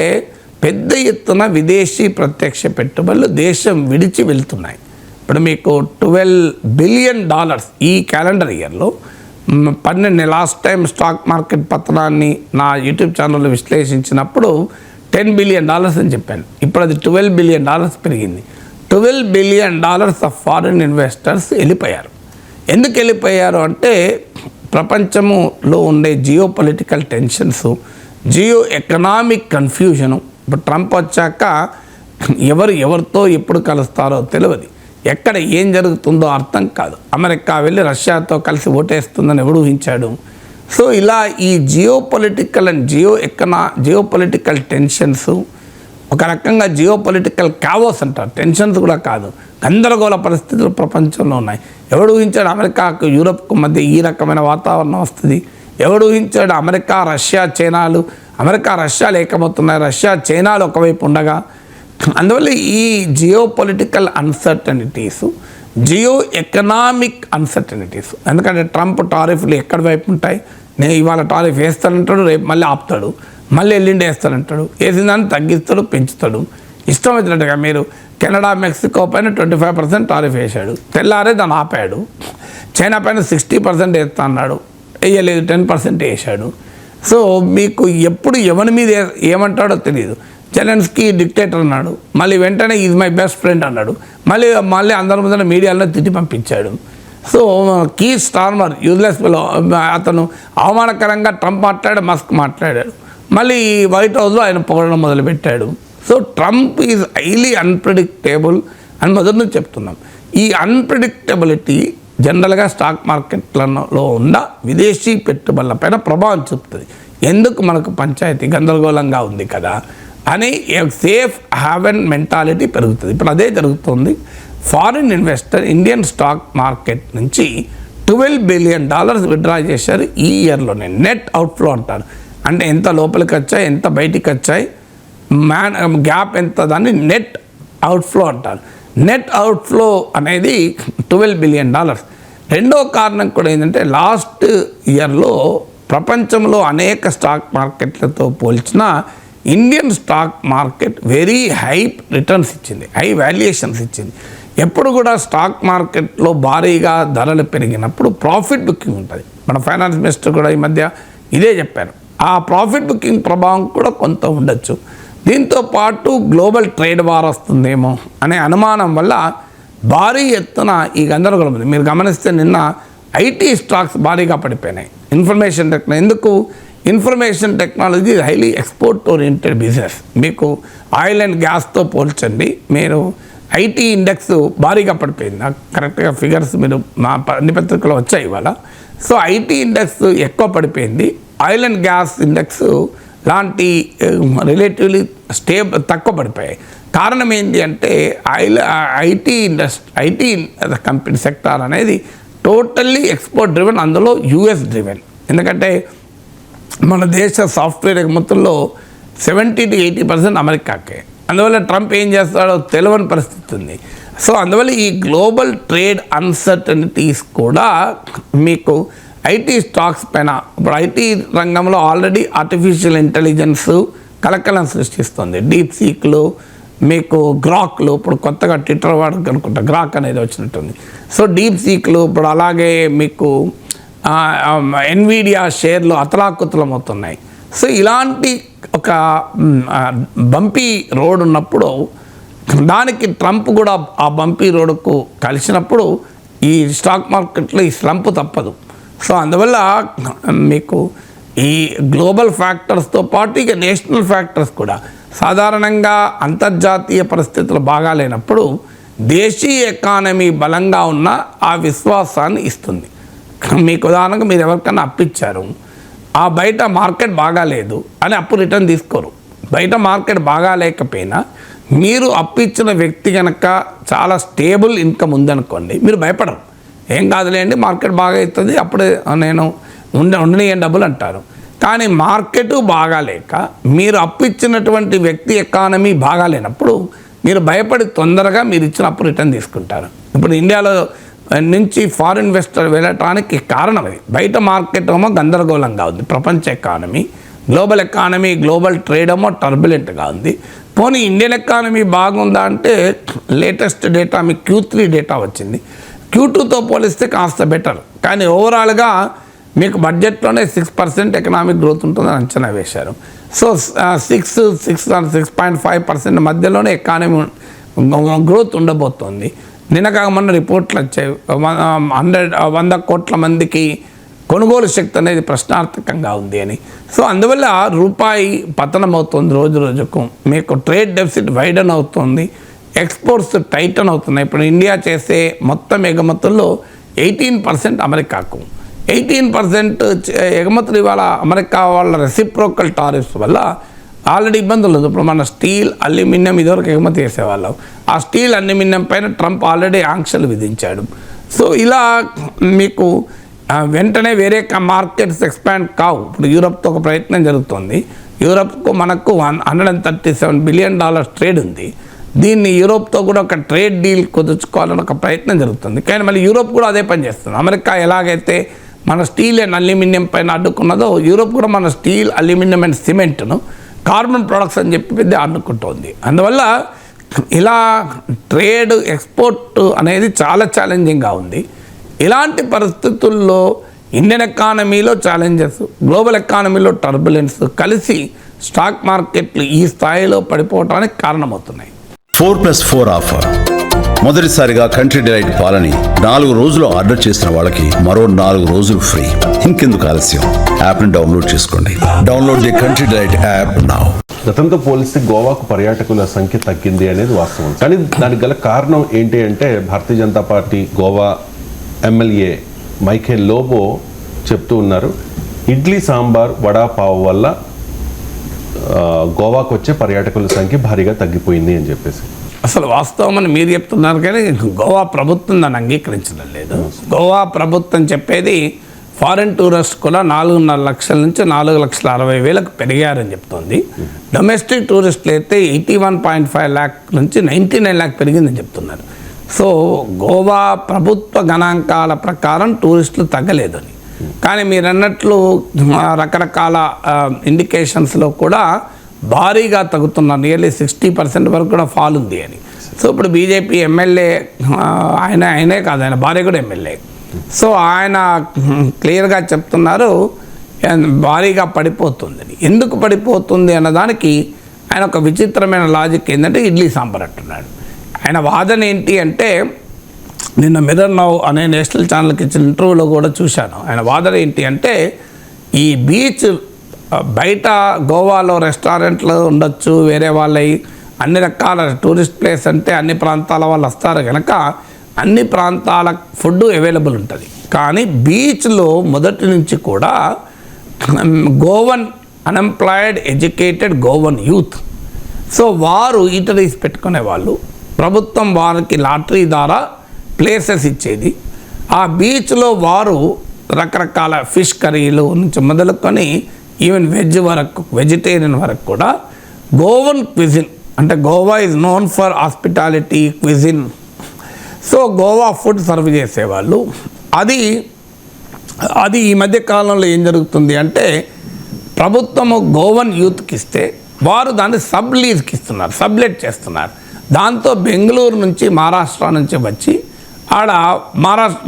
పెద్ద ఎత్తున విదేశీ ప్రత్యక్ష పెట్టుబడులు దేశం విడిచి వెళ్తున్నాయి. ఇప్పుడు మీకు $12 బిలియన్ ఈ క్యాలెండర్ ఇయర్లో 12 లాస్ట్ టైం స్టాక్ మార్కెట్ పతనాన్ని నా యూట్యూబ్ ఛానల్లో విశ్లేషించినప్పుడు $10 బిలియన్ అని చెప్పాను. ఇప్పుడు అది $12 బిలియన్ పెరిగింది. $12 బిలియన్ ఆఫ్ ఫారిన్ ఇన్వెస్టర్స్ వెళ్ళిపోయారు. ఎందుకు వెళ్ళిపోయారు అంటే ప్రపంచంలో ఉండే geopolitical tensions, geoeconomic కన్ఫ్యూజను. ఇప్పుడు ట్రంప్ వచ్చాక ఎవరితో ఎప్పుడు కలుస్తారో తెలియదు, ఎక్కడ ఏం జరుగుతుందో అర్థం కాదు. అమెరికా వెళ్ళి రష్యాతో కలిసి ఓటేస్తుందని ఎవడు ఊహించాడు? సో ఇలా ఈ geo political and geo political tensions, ఒక రకంగా జియో పొలిటికల్ కావోస్ అంటారు, టెన్షన్స్ కూడా కాదు, గందరగోళ పరిస్థితులు ప్రపంచంలో ఉన్నాయి. ఎవడు ఊహించాడు అమెరికాకు యూరప్కు మధ్య ఈ రకమైన వాతావరణం వస్తుంది? ఎవడు ఊహించాడు అమెరికా రష్యా లేకపోతున్నాయి, రష్యా చైనాలు ఒకవైపు ఉండగా? అందువల్ల ఈ geopolitical uncertainties, geoeconomic uncertainties, ఎందుకంటే ట్రంప్ టారిఫ్లు ఎక్కడి వైపు ఉంటాయి, నేను ఇవాళ టారిఫ్ వేస్తానంటాడు, రేపు మళ్ళీ ఆపుతాడు, మళ్ళీ ఎల్లుండి వేస్తానంటాడు, వేసిందాన్ని తగ్గిస్తాడు, పెంచుతాడు, ఇష్టం వచ్చినట్టుగా. మీరు కెనడా మెక్సికో పైన 25% టారిఫ్ వేశాడు, తెల్లారే దాన్ని ఆపాడు. చైనా పైన 60% వేస్తా అన్నాడు, వేయలేదు, 10% వేశాడు. సో మీకు ఎప్పుడు ఎవరి మీద ఏమంటాడో తెలియదు. జెలెన్స్కీ డిక్టేటర్ అన్నాడు, మళ్ళీ వెంటనే ఈజ్ మై బెస్ట్ ఫ్రెండ్ అన్నాడు, మళ్ళీ అందరి ముందర మీడియాలో తిట్టి పంపించాడు. సో కీర్ స్టార్మర్ యూజ్లెస్ అతను అవమానకరంగా ట్రంప్ మాట్లాడాడు, మస్క్ మాట్లాడాడు, మళ్ళీ వైట్ హౌస్లో ఆయన పొగడడం మొదలుపెట్టాడు. So Trump is highly unpredictable అని మొదటి నుంచి చెప్తున్నాం. ఈ అన్ప్రెడిక్టబిలిటీ జనరల్గా స్టాక్ మార్కెట్లలో ఉన్న విదేశీ పెట్టుబడులపైన ప్రభావం చూపుతుంది. ఎందుకు మనకు పంచాయతీ గందరగోళంగా ఉంది కదా అని సేఫ్ హ్యావెన్ మెంటాలిటీ పెరుగుతుంది. ఇప్పుడు అదే జరుగుతుంది. Foreign investor Indian stock market నుంచి $12 బిలియన్ విత్డ్రా చేశారు ఈ ఇయర్లోనే. నెట్ అవుట్ఫ్లో అంటారు, అంటే ఎంత లోపలికి వచ్చాయి, ఎంత బయటికి వచ్చాయి, గ్యాప్ ఎంత, దాన్ని నెట్ అవుట్ఫ్లో అంటారు. నెట్ అవుట్ఫ్లో అనేది $12 బిలియన్. రెండో కారణం కూడా ఏంటంటే లాస్ట్ ఇయర్లో ప్రపంచంలో అనేక స్టాక్ మార్కెట్లతో పోల్చిన Indian stock market very high returns ఇచ్చింది, హై వాల్యుయేషన్స్ ఇచ్చింది. ఎప్పుడు కూడా స్టాక్ మార్కెట్లో భారీగా ధరలు పెరిగినప్పుడు ప్రాఫిట్ బుకింగ్ ఉంటుంది. మన ఫైనాన్స్ మినిస్టర్ కూడా ఈ మధ్య ఇదే చెప్పారు. ఆ ప్రాఫిట్ బుకింగ్ ప్రభావం కూడా కొంత ఉండొచ్చు. దీంతో పాటు గ్లోబల్ ట్రేడ్ వార్ వస్తుందేమో అనే అనుమానం వల్ల భారీ ఎత్తున ఈ గందరగోళం ఉంది. మీరు గమనిస్తే నిన్న ఐటీ స్టాక్స్ భారీగా పడిపోయినాయి. Information technology highly export oriented business. మీకు ఆయిల్ అండ్ గ్యాస్తో పోల్చండి, మీరు ఐటీ ఇండెక్స్ భారీగా పడిపోయింది. నాకు కరెక్ట్గా ఫిగర్స్ మీరు మా అన్ని పత్రికలో వచ్చాయి ఇవాళ. సో ఐటీ ఇండెక్స్ ఎక్కువ పడిపోయింది. ఆయిల్ అండ్ గ్యాస్ ఇండెక్స్ లాంటి రిలేటివ్లీ తక్కువ పడిపోయాయి. కారణం ఏంటి అంటే ఐటీ కంపెనీ సెక్టార్ అనేది టోటల్లీ ఎక్స్పోర్ట్ డ్రివెన్, అందులో యూఎస్ డ్రివెన్. ఎందుకంటే మన దేశ సాఫ్ట్వేర్ ఎగుమతుల్లో 70 to 80% అమెరికాకే. అందువల్ల ట్రంప్ ఏం చేస్తాడో తెలియని పరిస్థితి ఉంది. సో అందువల్ల ఈ గ్లోబల్ ట్రేడ్ అన్సర్టనిటీస్ కూడా మీకు ఐటీ స్టాక్స్ పైన, ఇప్పుడు ఐటీ రంగంలో ఆల్రెడీ ఆర్టిఫిషియల్ ఇంటెలిజెన్స్ కలకలం సృష్టిస్తుంది. డీప్ సీక్లు, మీకు గ్రాక్లు, ఇప్పుడు కొత్తగా ట్విట్టర్ వాడు అనుకుంటా గ్రాక్ అనేది వచ్చినట్టుంది. సో డీప్ సీక్లు, ఇప్పుడు అలాగే మీకు ఎన్విడియా షేర్లు అతలాకుతలం అవుతున్నాయి. సో ఇలాంటి ఒక బంపీ రోడ్ ఉన్నప్పుడు దానికి ట్రంప్ కూడా ఆ బంపీ రోడ్కు కలిసినప్పుడు ఈ స్టాక్ మార్కెట్లో ఈ స్లంప్ తప్పదు. సో అందువల్ల మీకు ఈ గ్లోబల్ ఫ్యాక్టర్స్తో పాటు ఇక నేషనల్ ఫ్యాక్టర్స్ కూడా సాధారణంగా అంతర్జాతీయ పరిస్థితులు బాగాలేనప్పుడు దేశీయ ఎకానమీ బలంగా ఉన్న ఆ విశ్వాసాన్ని ఇస్తుంది. మీకు ఉదాహరణకు మీరు ఎవరికైనా అప్పిచ్చారు, ఆ బయట మార్కెట్ బాగాలేదు అని అప్పు రిటర్న్ తీసుకోరు. బయట మార్కెట్ బాగా లేకపోయినా మీరు అప్పిచ్చిన వ్యక్తి కనుక చాలా స్టేబుల్ ఇన్కమ్ ఉందనుకోండి, మీరు భయపడరు. ఏం కాదులేండి, మార్కెట్ బాగా అవుతుంది, అప్పుడే నేను ఉండని డబ్బులు అంటారు. కానీ మార్కెట్ బాగాలేక మీరు అప్పిచ్చినటువంటి వ్యక్తి ఎకానమీ బాగాలేనప్పుడు మీరు భయపడి తొందరగా మీరు ఇచ్చిన అప్పు రిటర్న్ తీసుకుంటారు. ఇప్పుడు ఇండియాలో నుంచి ఫారిన్ ఇన్వెస్టర్ వెళ్ళటానికి కారణం అది. బయట మార్కెట్ ఏమో గందరగోళంగా ఉంది, ప్రపంచ economy, global economy, global trade ఏమో టర్బులెంట్గా ఉంది. పోనీ ఇండియన్ ఎకానమీ బాగుందా అంటే లేటెస్ట్ డేటా మీకు Q3 డేటా వచ్చింది. Q2తో పోలిస్తే కాస్త బెటర్, కానీ ఓవరాల్గా మీకు బడ్జెట్లోనే 6% ఎకనామిక్ గ్రోత్ ఉంటుందని అంచనా వేశారు. సో 6.5% మధ్యలోనే ఎకానమీ గ్రోత్ ఉండబోతోంది. నిన్నగా మొన్న రిపోర్ట్లు వచ్చాయి, 100 కోట్ల మందికి కొనుగోలు శక్తి అనేది ప్రశ్నార్థకంగా ఉంది అని. సో అందువల్ల రూపాయి పతనం అవుతుంది రోజు రోజుకు. మీకు ట్రేడ్ డెఫిసిట్ వైడన్ అవుతుంది, ఎక్స్పోర్ట్స్ టైటన్ అవుతున్నాయి. ఇప్పుడు ఇండియా చేసే మొత్తం ఎగుమతుల్లో 18% అమెరికాకు, 18% ఎగుమతులు ఇవాళ అమెరికా వాళ్ళ రెసిప్రోకల్ టారిఫ్స్ వల్ల ఆల్రెడీ ఇబ్బందులు ఉంది. ఇప్పుడు మన స్టీల్, అల్యూమినియం ఇదివరకు ఎగుమతి చేసేవాళ్ళం. ఆ స్టీల్, అల్యూమినియం పైన ట్రంప్ ఆల్రెడీ ఆంక్షలు విధించాడు. సో ఇలా మీకు వెంటనే వేరే మార్కెట్స్ ఎక్స్పాండ్ కావు. ఇప్పుడు యూరప్తో ఒక ప్రయత్నం జరుగుతుంది. యూరప్కు మనకు $137 బిలియన్ ట్రేడ్ ఉంది. దీన్ని యూరోప్తో కూడా ఒక ట్రేడ్ డీల్ కుదుర్చుకోవాలని ఒక ప్రయత్నం జరుగుతుంది. కానీ మళ్ళీ యూరోప్ కూడా అదే పని చేస్తుంది. అమెరికా ఎలాగైతే మన స్టీల్ అండ్ అల్యూమినియం పైన అడ్డుకున్నదో, యూరోప్ కూడా మన స్టీల్, అల్యూమినియం అండ్ సిమెంట్ను కార్బన్ ప్రొడక్ట్స్ అని చెప్పి అడ్డుకుంటుంది. అందువల్ల ఇలా ట్రేడ్, ఎక్స్పోర్ట్ అనేది చాలా ఛాలెంజింగ్గా ఉంది. ఇలాంటి పరిస్థితుల్లో ఇండియన్ ఎకానమీలో ఛాలెంజెస్, గ్లోబల్ ఎకానమీలో టర్బులెన్స్ కలిసి స్టాక్ మార్కెట్లు ఈ స్థాయిలో పడిపోవడానికి కారణమవుతున్నాయి. 4+4 ఆఫర్. మొదటిసారిగా కంట్రీ డిలైట్ పాలని 4 రోజులు ఆర్డర్ చేసిన వాళ్ళకి మరో 4 రోజులు ఫ్రీ. ఇంకెందుకు ఆలస్యం, యాప్ని డౌన్లోడ్ చేసుకోండి. Download the country delight app now. గతంతో పోలిస్తే గోవాకు పర్యాటకుల సంఖ్య తగ్గింది అనేది వాస్తవం. కానీ దానికి గల కారణం ఏంటి అంటే భారతీయ జనతా పార్టీ గోవా ఎమ్మెల్యే మైఖేల్ లోబో చెప్తూ ఉన్నారు, ఇడ్లీ సాంబార్ వడా పావ్ వల్ల గోవాకు వచ్చే పర్యాటకుల సంఖ్య భారీగా తగ్గిపోయింది అని చెప్పేసి. అసలు వాస్తవం అని మీరు చెప్తున్నారు, కానీ గోవా ప్రభుత్వం దాన్ని అంగీకరించడం లేదు. గోవా ప్రభుత్వం చెప్పేది ఫారిన్ టూరిస్ట్ కూడా 4.5 లక్షల నుంచి 4,60,000 పెరిగారని చెప్తోంది. డొమెస్టిక్ టూరిస్టులు అయితే 81.5 lakh నుంచి 99 lakh పెరిగిందని చెప్తున్నారు. సో గోవా ప్రభుత్వ గణాంకాల ప్రకారం టూరిస్టులు తగ్గలేదని, కానీ మీరు అన్నట్లు రకరకాల ఇండికేషన్స్లో కూడా భారీగా తగ్గుతున్నారు. నియర్లీ 60% వరకు కూడా ఫాల్ ఉంది అని. సో ఇప్పుడు బీజేపీ ఎమ్మెల్యే ఆయనే కాదు, ఆయన భార్య కూడా ఎమ్మెల్యే. సో ఆయన క్లియర్గా చెప్తున్నారు భారీగా పడిపోతుందని. ఎందుకు పడిపోతుంది అన్నదానికి ఆయన ఒక విచిత్రమైన లాజిక్ ఏంటంటే ఇడ్లీ సాంబార్ అంటున్నాడు. ఆయన వాదన ఏంటి అంటే, నిన్న మిర్రర్ నౌ అనే నేషనల్ ఛానల్కి ఇచ్చిన ఇంటర్వ్యూలో కూడా చూశాను. ఆయన వాదన ఏంటి అంటే, ఈ బీచ్ బయట గోవాలో రెస్టారెంట్లు ఉండొచ్చు, వేరే వాళ్ళవి అన్ని రకాల టూరిస్ట్ ప్లేస్ అంటే అన్ని ప్రాంతాల వాళ్ళు వస్తారు కనుక అన్ని ప్రాంతాల ఫుడ్ అవైలబుల్ ఉంటుంది. కానీ బీచ్లో మొదటి నుంచి కూడా Goan unemployed educated Goan youth, so వారు ఈటరీస్ పెట్టుకునే వాళ్ళు. ప్రభుత్వం వారికి లాటరీ ద్వారా ప్లేసెస్ ఇచ్చేది. ఆ బీచ్లో వారు రకరకాల ఫిష్ కర్రీలు నుంచి మొదలుకొని ఈవెన్ వెజ్ వరకు, వెజిటేరియన్ వరకు కూడా గోవన్ క్విజిన్, అంటే Goa is known for hospitality cuisine, so Goa food serve చేసేవాళ్ళు. అది ఈ మధ్య కాలంలో ఏం జరుగుతుంది అంటే ప్రభుత్వము గోవన్ యూత్కి ఇస్తే వారు దాన్ని సబ్ లీజ్కి ఇస్తున్నారు, సబ్లెట్ చేస్తున్నారు. దాంతో బెంగళూరు నుంచి మహారాష్ట్ర నుంచి వచ్చి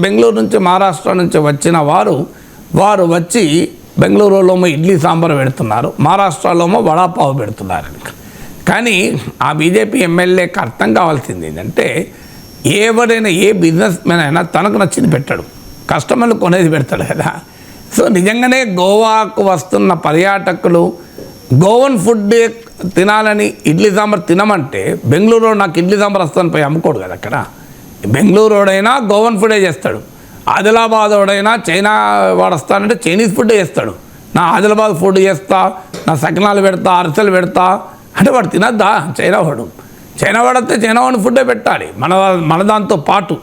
బెంగళూరు నుంచి మహారాష్ట్ర నుంచి వచ్చిన వారు వచ్చి బెంగళూరులో ఇడ్లీ సాంబార్ పెడుతున్నారు, మహారాష్ట్రలో వడాపావు పెడుతున్నారు. కానీ ఆ బీజేపీ ఎమ్మెల్యేకి అర్థం కావాల్సింది ఏంటంటే ఎవరైనా ఏ బిజినెస్ మ్యాన్ అయినా తనకు నచ్చింది పెట్టాడు, కస్టమర్లు కొనేది పెడతాడు కదా. సో నిజంగానే గోవాకు వస్తున్న పర్యాటకులు గోవన్ ఫుడ్ తినాలని ఇడ్లీ సాంబార్ తినమంటే బెంగళూరులో నాకు ఇడ్లీ సాంబార్ వస్తుందని పోయి అమ్ముకోడు కదా. అక్కడ బెంగళూరుడైనా గోవన్ ఫుడే చేస్తాడు, ఆదిలాబాద్ వాడైనా చైనా వాడు వస్తానంటే చైనీస్ ఫుడ్ చేస్తాడు. నా ఆదిలాబాద్ ఫుడ్ చేస్తా, నా సకినాలు పెడతా, అరిసెలు పెడతా అంటే వాడు తినద్దా? చైనా వాడు వస్తే చైనా వాడిని ఫుడ్డే పెట్టాలి మన దాంతో పాటు.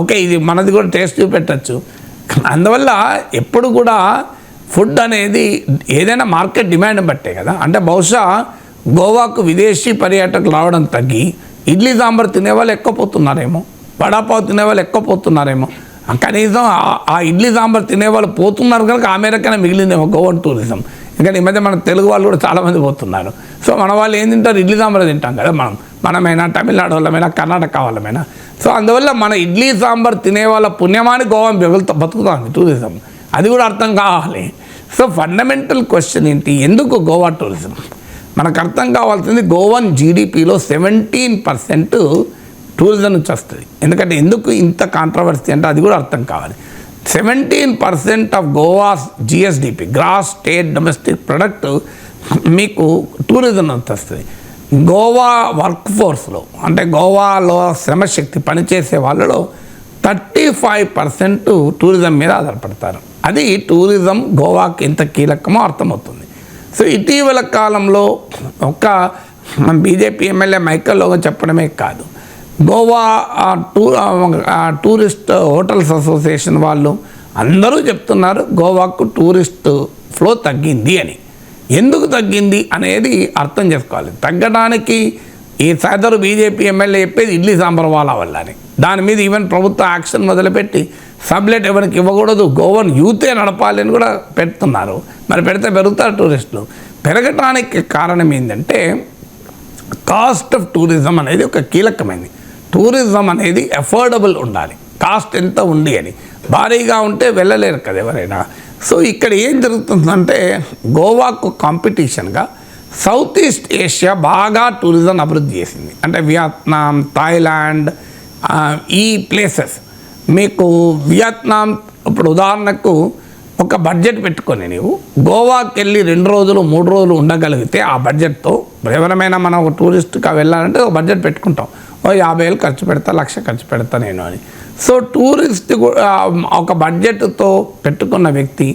ఓకే, ఇది మనది కూడా టేస్ట్ చూపెట్టచ్చు. అందువల్ల ఎప్పుడు కూడా ఫుడ్ అనేది ఏదైనా మార్కెట్ డిమాండ్ బట్టే కదా. అంటే బహుశా గోవాకు విదేశీ పర్యాటకులు రావడం తగ్గి ఇడ్లీ సాంబార్ తినేవాళ్ళు ఎక్కువ పోతున్నారేమో, వడాపావు తినేవాళ్ళు ఎక్కువ పోతున్నారేమో. కనీసం ఆ ఇడ్లీ సాంబార్ తినేవాళ్ళు పోతున్నారు కనుక ఆ మేరకైనా మిగిలిందేమో గోవన్ టూరిజం. ఎందుకంటే ఈ మధ్య మన తెలుగు వాళ్ళు కూడా చాలామంది పోతున్నారు. సో మన వాళ్ళు ఏం తింటారు? ఇడ్లీ సాంబార్ తింటాం కదా మనమైనా, తమిళనాడు వాళ్ళమైనా, కర్ణాటక వాళ్ళమైనా. సో అందువల్ల మన ఇడ్లీ సాంబార్ తినే వాళ్ళ పుణ్యమాని గోవా బతుకుతుంది టూరిజం. అది కూడా అర్థం కావాలి. సో ఫండమెంటల్ క్వశ్చన్ ఏంటి, ఎందుకు గోవా టూరిజం? మనకు అర్థం కావాల్సింది గోవన్ జీడిపిలో 17% టూరిజం నుంచి వస్తుంది. ఎందుకంటే ఎందుకు ఇంత కాంట్రవర్సీ అంటే అది కూడా అర్థం కావాలి. 17% of Goa's GSDP, gross state domestic product, మీకు టూరిజం నుంచి వస్తుంది. గోవా వర్క్ ఫోర్స్లో అంటే గోవాలో శ్రమశక్తి పనిచేసే వాళ్ళలో 35% టూరిజం మీద ఆధారపడతారు. అది టూరిజం గోవాకి ఎంత కీలకమో అర్థమవుతుంది. సో ఇటీవల కాలంలో మన బీజేపీ ఎమ్మెల్యే మైకల్ లోగన్ చెప్పడమే కాదు, గోవా టూరిస్ట్ హోటల్స్ అసోసియేషన్ వాళ్ళు అందరూ చెప్తున్నారు గోవాకు టూరిస్ట్ ఫ్లో తగ్గింది అని. ఎందుకు తగ్గింది అనేది అర్థం చేసుకోవాలి. తగ్గడానికి ఈ సదరు బీజేపీ ఎమ్మెల్యే చెప్పేది ఇడ్లీ సాంబార్ వాళ్ళ వల్ల అని. దాని మీద ఈవెన్ ప్రభుత్వ యాక్షన్ మొదలుపెట్టి సబ్లెట్ ఎవరికి ఇవ్వకూడదు, గోవన్ యూతే నడపాలి అని కూడా పెడుతున్నారు. మరి పెడితే పెరుగుతారు టూరిస్టులు. పెరగటానికి కారణం ఏంటంటే కాస్ట్ ఆఫ్ టూరిజం అనేది ఒక కీలకమైనది. టూరిజం అనేది అఫోర్డబుల్ ఉండాలి, కాస్ట్ ఎంత ఉంది అని. భారీగా ఉంటే వెళ్ళలేరు కదా ఎవరైనా. సో ఇక్కడ ఏం జరుగుతుందంటే గోవాకు కాంపిటీషన్గా సౌత్ ఈస్ట్ ఏషియా బాగా టూరిజం అభివృద్ధి చేసింది. అంటే వియత్నాం, థాయిలాండ్, ఈ ప్లేసెస్. మీకు వియత్నాం ఇప్పుడు ఉదాహరణకు ఒక బడ్జెట్ పెట్టుకొని నీవు గోవాకి వెళ్ళి 2 రోజులు 3 రోజులు ఉండగలిగితే ఆ బడ్జెట్తో ఎవరైనా మనం ఒక టూరిస్ట్గా వెళ్ళాలంటే ఒక బడ్జెట్ పెట్టుకుంటాం, 50,000 ఖర్చు పెడతా, 1,00,000 ఖర్చు పెడతా నేను అని. సో టూరిస్ట్ ఒక బడ్జెట్తో పెట్టుకున్న వ్యక్తి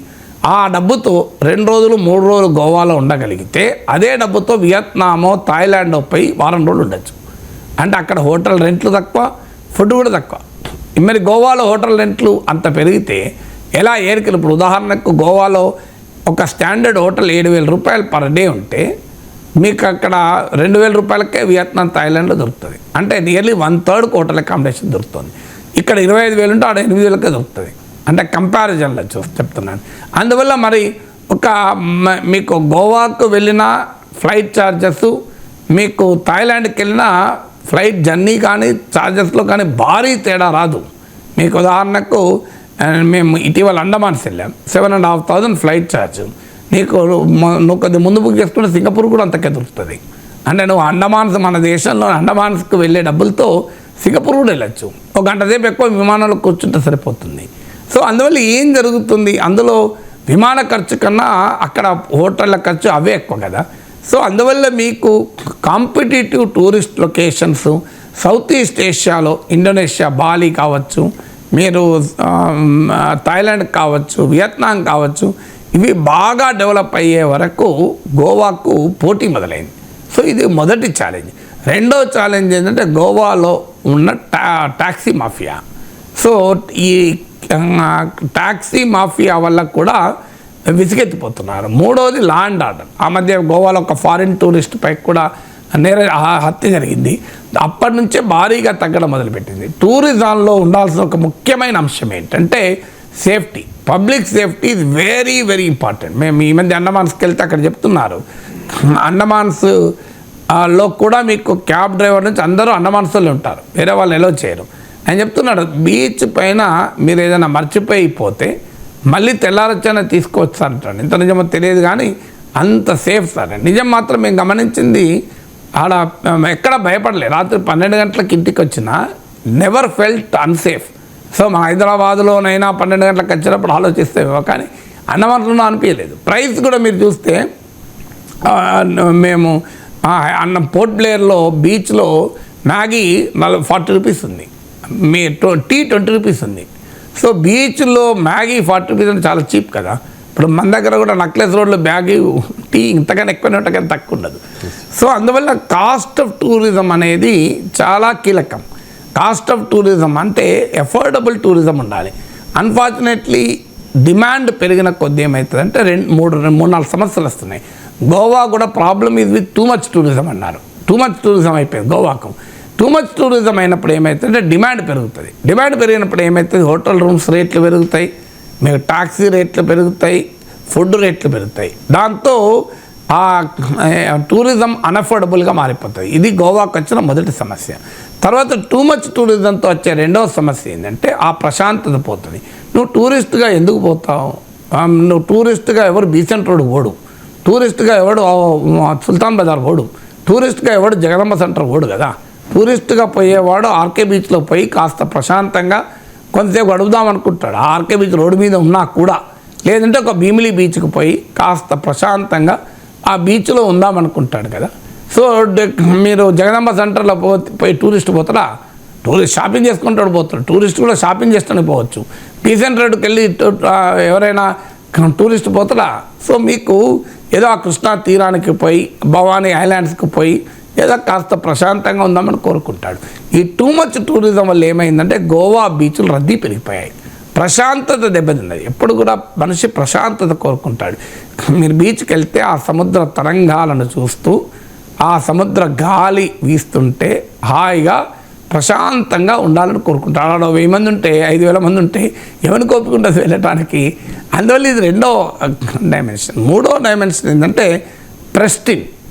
ఆ డబ్బుతో 2 రోజులు 3 రోజులు గోవాలో ఉండగలిగితే అదే డబ్బుతో వియత్నామో థాయిలాండో పోయి వారం రోజులు ఉండొచ్చు. అంటే అక్కడ హోటల్ రెంట్లు తక్కువ, ఫుడ్ కూడా తక్కువ. మరి గోవాలో హోటల్ రెంట్లు అంత పెరిగితే ఎలా ఏరికలు? ఇప్పుడు ఉదాహరణకు గోవాలో ఒక స్టాండర్డ్ హోటల్ 7,000 రూపాయలు పర్ డే ఉంటే మీకు అక్కడ 2,000 రూపాయలకే వియత్నాం, థాయిలాండ్లో దొరుకుతుంది. అంటే నియర్లీ 1/3 హోటల్ అకామిడేషన్ దొరుకుతుంది. ఇక్కడ 25,000 ఉంటే ఆడ 8,000కే దొరుకుతుంది. అంటే కంపారిజన్లో చెప్తున్నాను. అందువల్ల మరి మీకు గోవాకు వెళ్ళిన ఫ్లైట్ ఛార్జెస్, మీకు థాయిలాండ్కి వెళ్ళిన ఫ్లైట్ జర్నీ కానీ ఛార్జెస్లో కానీ భారీ తేడా రాదు. మీకు ఉదాహరణకు మేము ఇటీవల అండమాన్స్ వెళ్ళాం, 7,500 ఫ్లైట్ ఛార్జ్. నువ్వు కొద్దిగా ముందు బుక్ చేసుకుంటే సింగపూర్ కూడా అంతకే దొరుకుతుంది. అంటే నువ్వు అండమాన్స్, మన దేశంలో అండమాన్స్కి వెళ్ళే డబ్బులతో సింగపూర్ కూడా వెళ్ళచ్చు. 1 గంట సేపు ఎక్కువ విమానంలో కూర్చుంటే సరిపోతుంది. సో అందువల్ల ఏం జరుగుతుంది, అందులో విమాన ఖర్చు కన్నా అక్కడ హోటళ్ళ ఖర్చు అవే ఎక్కువ కదా. సో అందువల్ల మీకు competitive tourist locations south east ఏషియాలో ఇండోనేషియా, బాలి కావచ్చు, మీరు థాయిలాండ్ కావచ్చు, వియత్నాం కావచ్చు, ఇవి బాగా డెవలప్ అయ్యే వరకు గోవాకు పోటీ మొదలైంది. సో ఇది మొదటి ఛాలెంజ్. రెండో ఛాలెంజ్ ఏంటంటే గోవాలో ఉన్న ట్యాక్సీ మాఫియా. సో ఈ ట్యాక్సీ మాఫియా వల్ల కూడా విసిగెత్తిపోతున్నారు. మూడవది లా అండ్ ఆర్డర్. ఆ మధ్య గోవాలో ఒక ఫారిన్ టూరిస్ట్ పై కూడా హత్య జరిగింది. అప్పటి నుంచే భారీగా తగ్గడం మొదలుపెట్టింది. టూరిజంలో ఉండాల్సిన ఒక ముఖ్యమైన అంశం ఏంటంటే safety. Public safety is very very important. మేము ఈ మధ్య అండమాన్స్కి వెళ్తే అక్కడ చెప్తున్నారు, అండమాన్స్ లో కూడా మీకు క్యాబ్ డ్రైవర్ నుంచి అందరూ అండమాన్స్లో ఉంటారు, వేరే వాళ్ళు ఎలా చేయరు. ఆయన చెప్తున్నాడు, బీచ్ పైన మీరు ఏదైనా మర్చిపోయిపోతే మళ్ళీ తెల్లారొచ్చైనా తీసుకొచ్చి అంటాడు. ఇంత నిజమో తెలియదు కానీ అంత సేఫ్ సార్. నిజం మాత్రం మేము గమనించింది, ఆడ ఎక్కడ భయపడలేదు. రాత్రి 12 గంటలకు ఇంటికి వచ్చినా నెవర్ ఫెల్ట్ అన్సేఫ్. సో మన హైదరాబాదులోనైనా 12 గంటలకు వచ్చినప్పుడు ఆలోచిస్తే, కానీ అండమాన్లో అనిపించలేదు. ప్రైస్ కూడా మీరు చూస్తే మేము పోర్ట్ బ్లేయర్లో బీచ్లో మ్యాగీ 40 రూపీస్ ఉంది, మీ టీ 20 రూపీస్ ఉంది. సో బీచ్లో మ్యాగీ 40 రూపీస్ అంటే చాలా చీప్ కదా. ఇప్పుడు మన దగ్గర కూడా నక్లెస్ రోడ్లో మ్యాగీ టీ ఇంతకన్నా ఎక్కువనే ఉంటుంది కానీ తక్కువ ఉండదు. సో అందువల్ల కాస్ట్ ఆఫ్ టూరిజం అనేది చాలా కీలకం. కాస్ట్ ఆఫ్ టూరిజం అంటే ఎఫోర్డబుల్ టూరిజం ఉండాలి. అన్ఫార్చునేట్లీ డిమాండ్ పెరిగిన కొద్ది ఏమవుతుంది అంటే 3-4 సమస్యలు వస్తున్నాయి. గోవా కూడా ప్రాబ్లమ్ ఇది విత్ టూ మచ్ టూరిజం అన్నారు. టూ మచ్ టూరిజం అయిపోయింది గోవాకు. టూ మచ్ టూరిజం అయినప్పుడు ఏమవుతుందంటే డిమాండ్ పెరుగుతుంది. డిమాండ్ పెరిగినప్పుడు ఏమవుతుంది, హోటల్ రూమ్స్ రేట్లు పెరుగుతాయి, మీకు టాక్సీ రేట్లు పెరుగుతాయి, ఫుడ్ రేట్లు పెరుగుతాయి. దాంతో ఆ టూరిజం అన్అఫోర్డబుల్గా మారిపోతుంది. ఇది గోవాకు వచ్చిన మొదటి సమస్య. తర్వాత టూ మచ్ టూరిజంతో వచ్చే రెండవ సమస్య ఏంటంటే ఆ ప్రశాంతత పోతుంది. నువ్వు టూరిస్ట్గా ఎందుకు పోతావు? నువ్వు టూరిస్ట్గా ఎవరు బీసెంట్ రోడ్ ఓడు, టూరిస్ట్గా ఎవడు సుల్తాన్ బజార్ ఓడు, టూరిస్ట్గా ఎవడు జగదంబ సెంటర్ ఓడు కదా. టూరిస్ట్గా పోయేవాడు ఆర్కే బీచ్లో పోయి కాస్త ప్రశాంతంగా కొంతసేపు గడుపుదాం అనుకుంటాడు. ఆర్కే బీచ్ రోడ్డు మీద ఉన్నా కూడా, లేదంటే ఒక భీమిలి బీచ్కి పోయి కాస్త ప్రశాంతంగా ఆ బీచ్లో ఉందామనుకుంటాడు కదా. సో మీరు జగదంబ సెంటర్లో పోయి టూరిస్ట్ పోతారా? టూరిస్ట్ షాపింగ్ చేసుకుంటాడు పోతాడు. టూరిస్ట్ కూడా షాపింగ్ చేస్తూనే పోవచ్చు. పీసెంట్ రోడ్డుకి వెళ్ళి ఎవరైనా టూరిస్ట్ పోతారా? సో మీకు ఏదో ఆ కృష్ణా తీరానికి పోయి భవానీ ఐలాండ్స్కి పోయి ఏదో కాస్త ప్రశాంతంగా ఉందామని కోరుకుంటాడు. ఈ టూ మచ్ టూరిజం వల్ల ఏమైందంటే గోవా బీచ్లు రద్దీ పెరిగిపోయాయి, ప్రశాంతత దెబ్బతిన్నది. ఎప్పుడు కూడా మనిషి ప్రశాంతత కోరుకుంటాడు. మీరు బీచ్కి వెళ్తే ఆ సముద్ర తరంగాలను చూస్తూ ఆ సముద్ర గాలి వీస్తుంటే హాయిగా ప్రశాంతంగా ఉండాలని కోరుకుంటాడు. ఆడ 1000 మంది ఉంటే 5000 మంది ఉంటే ఎవరికి ఓపికంటుంది వెళ్ళటానికి. అందువల్ల ఇది రెండో డైమెన్షన్. మూడో డైమెన్షన్ ఏంటంటే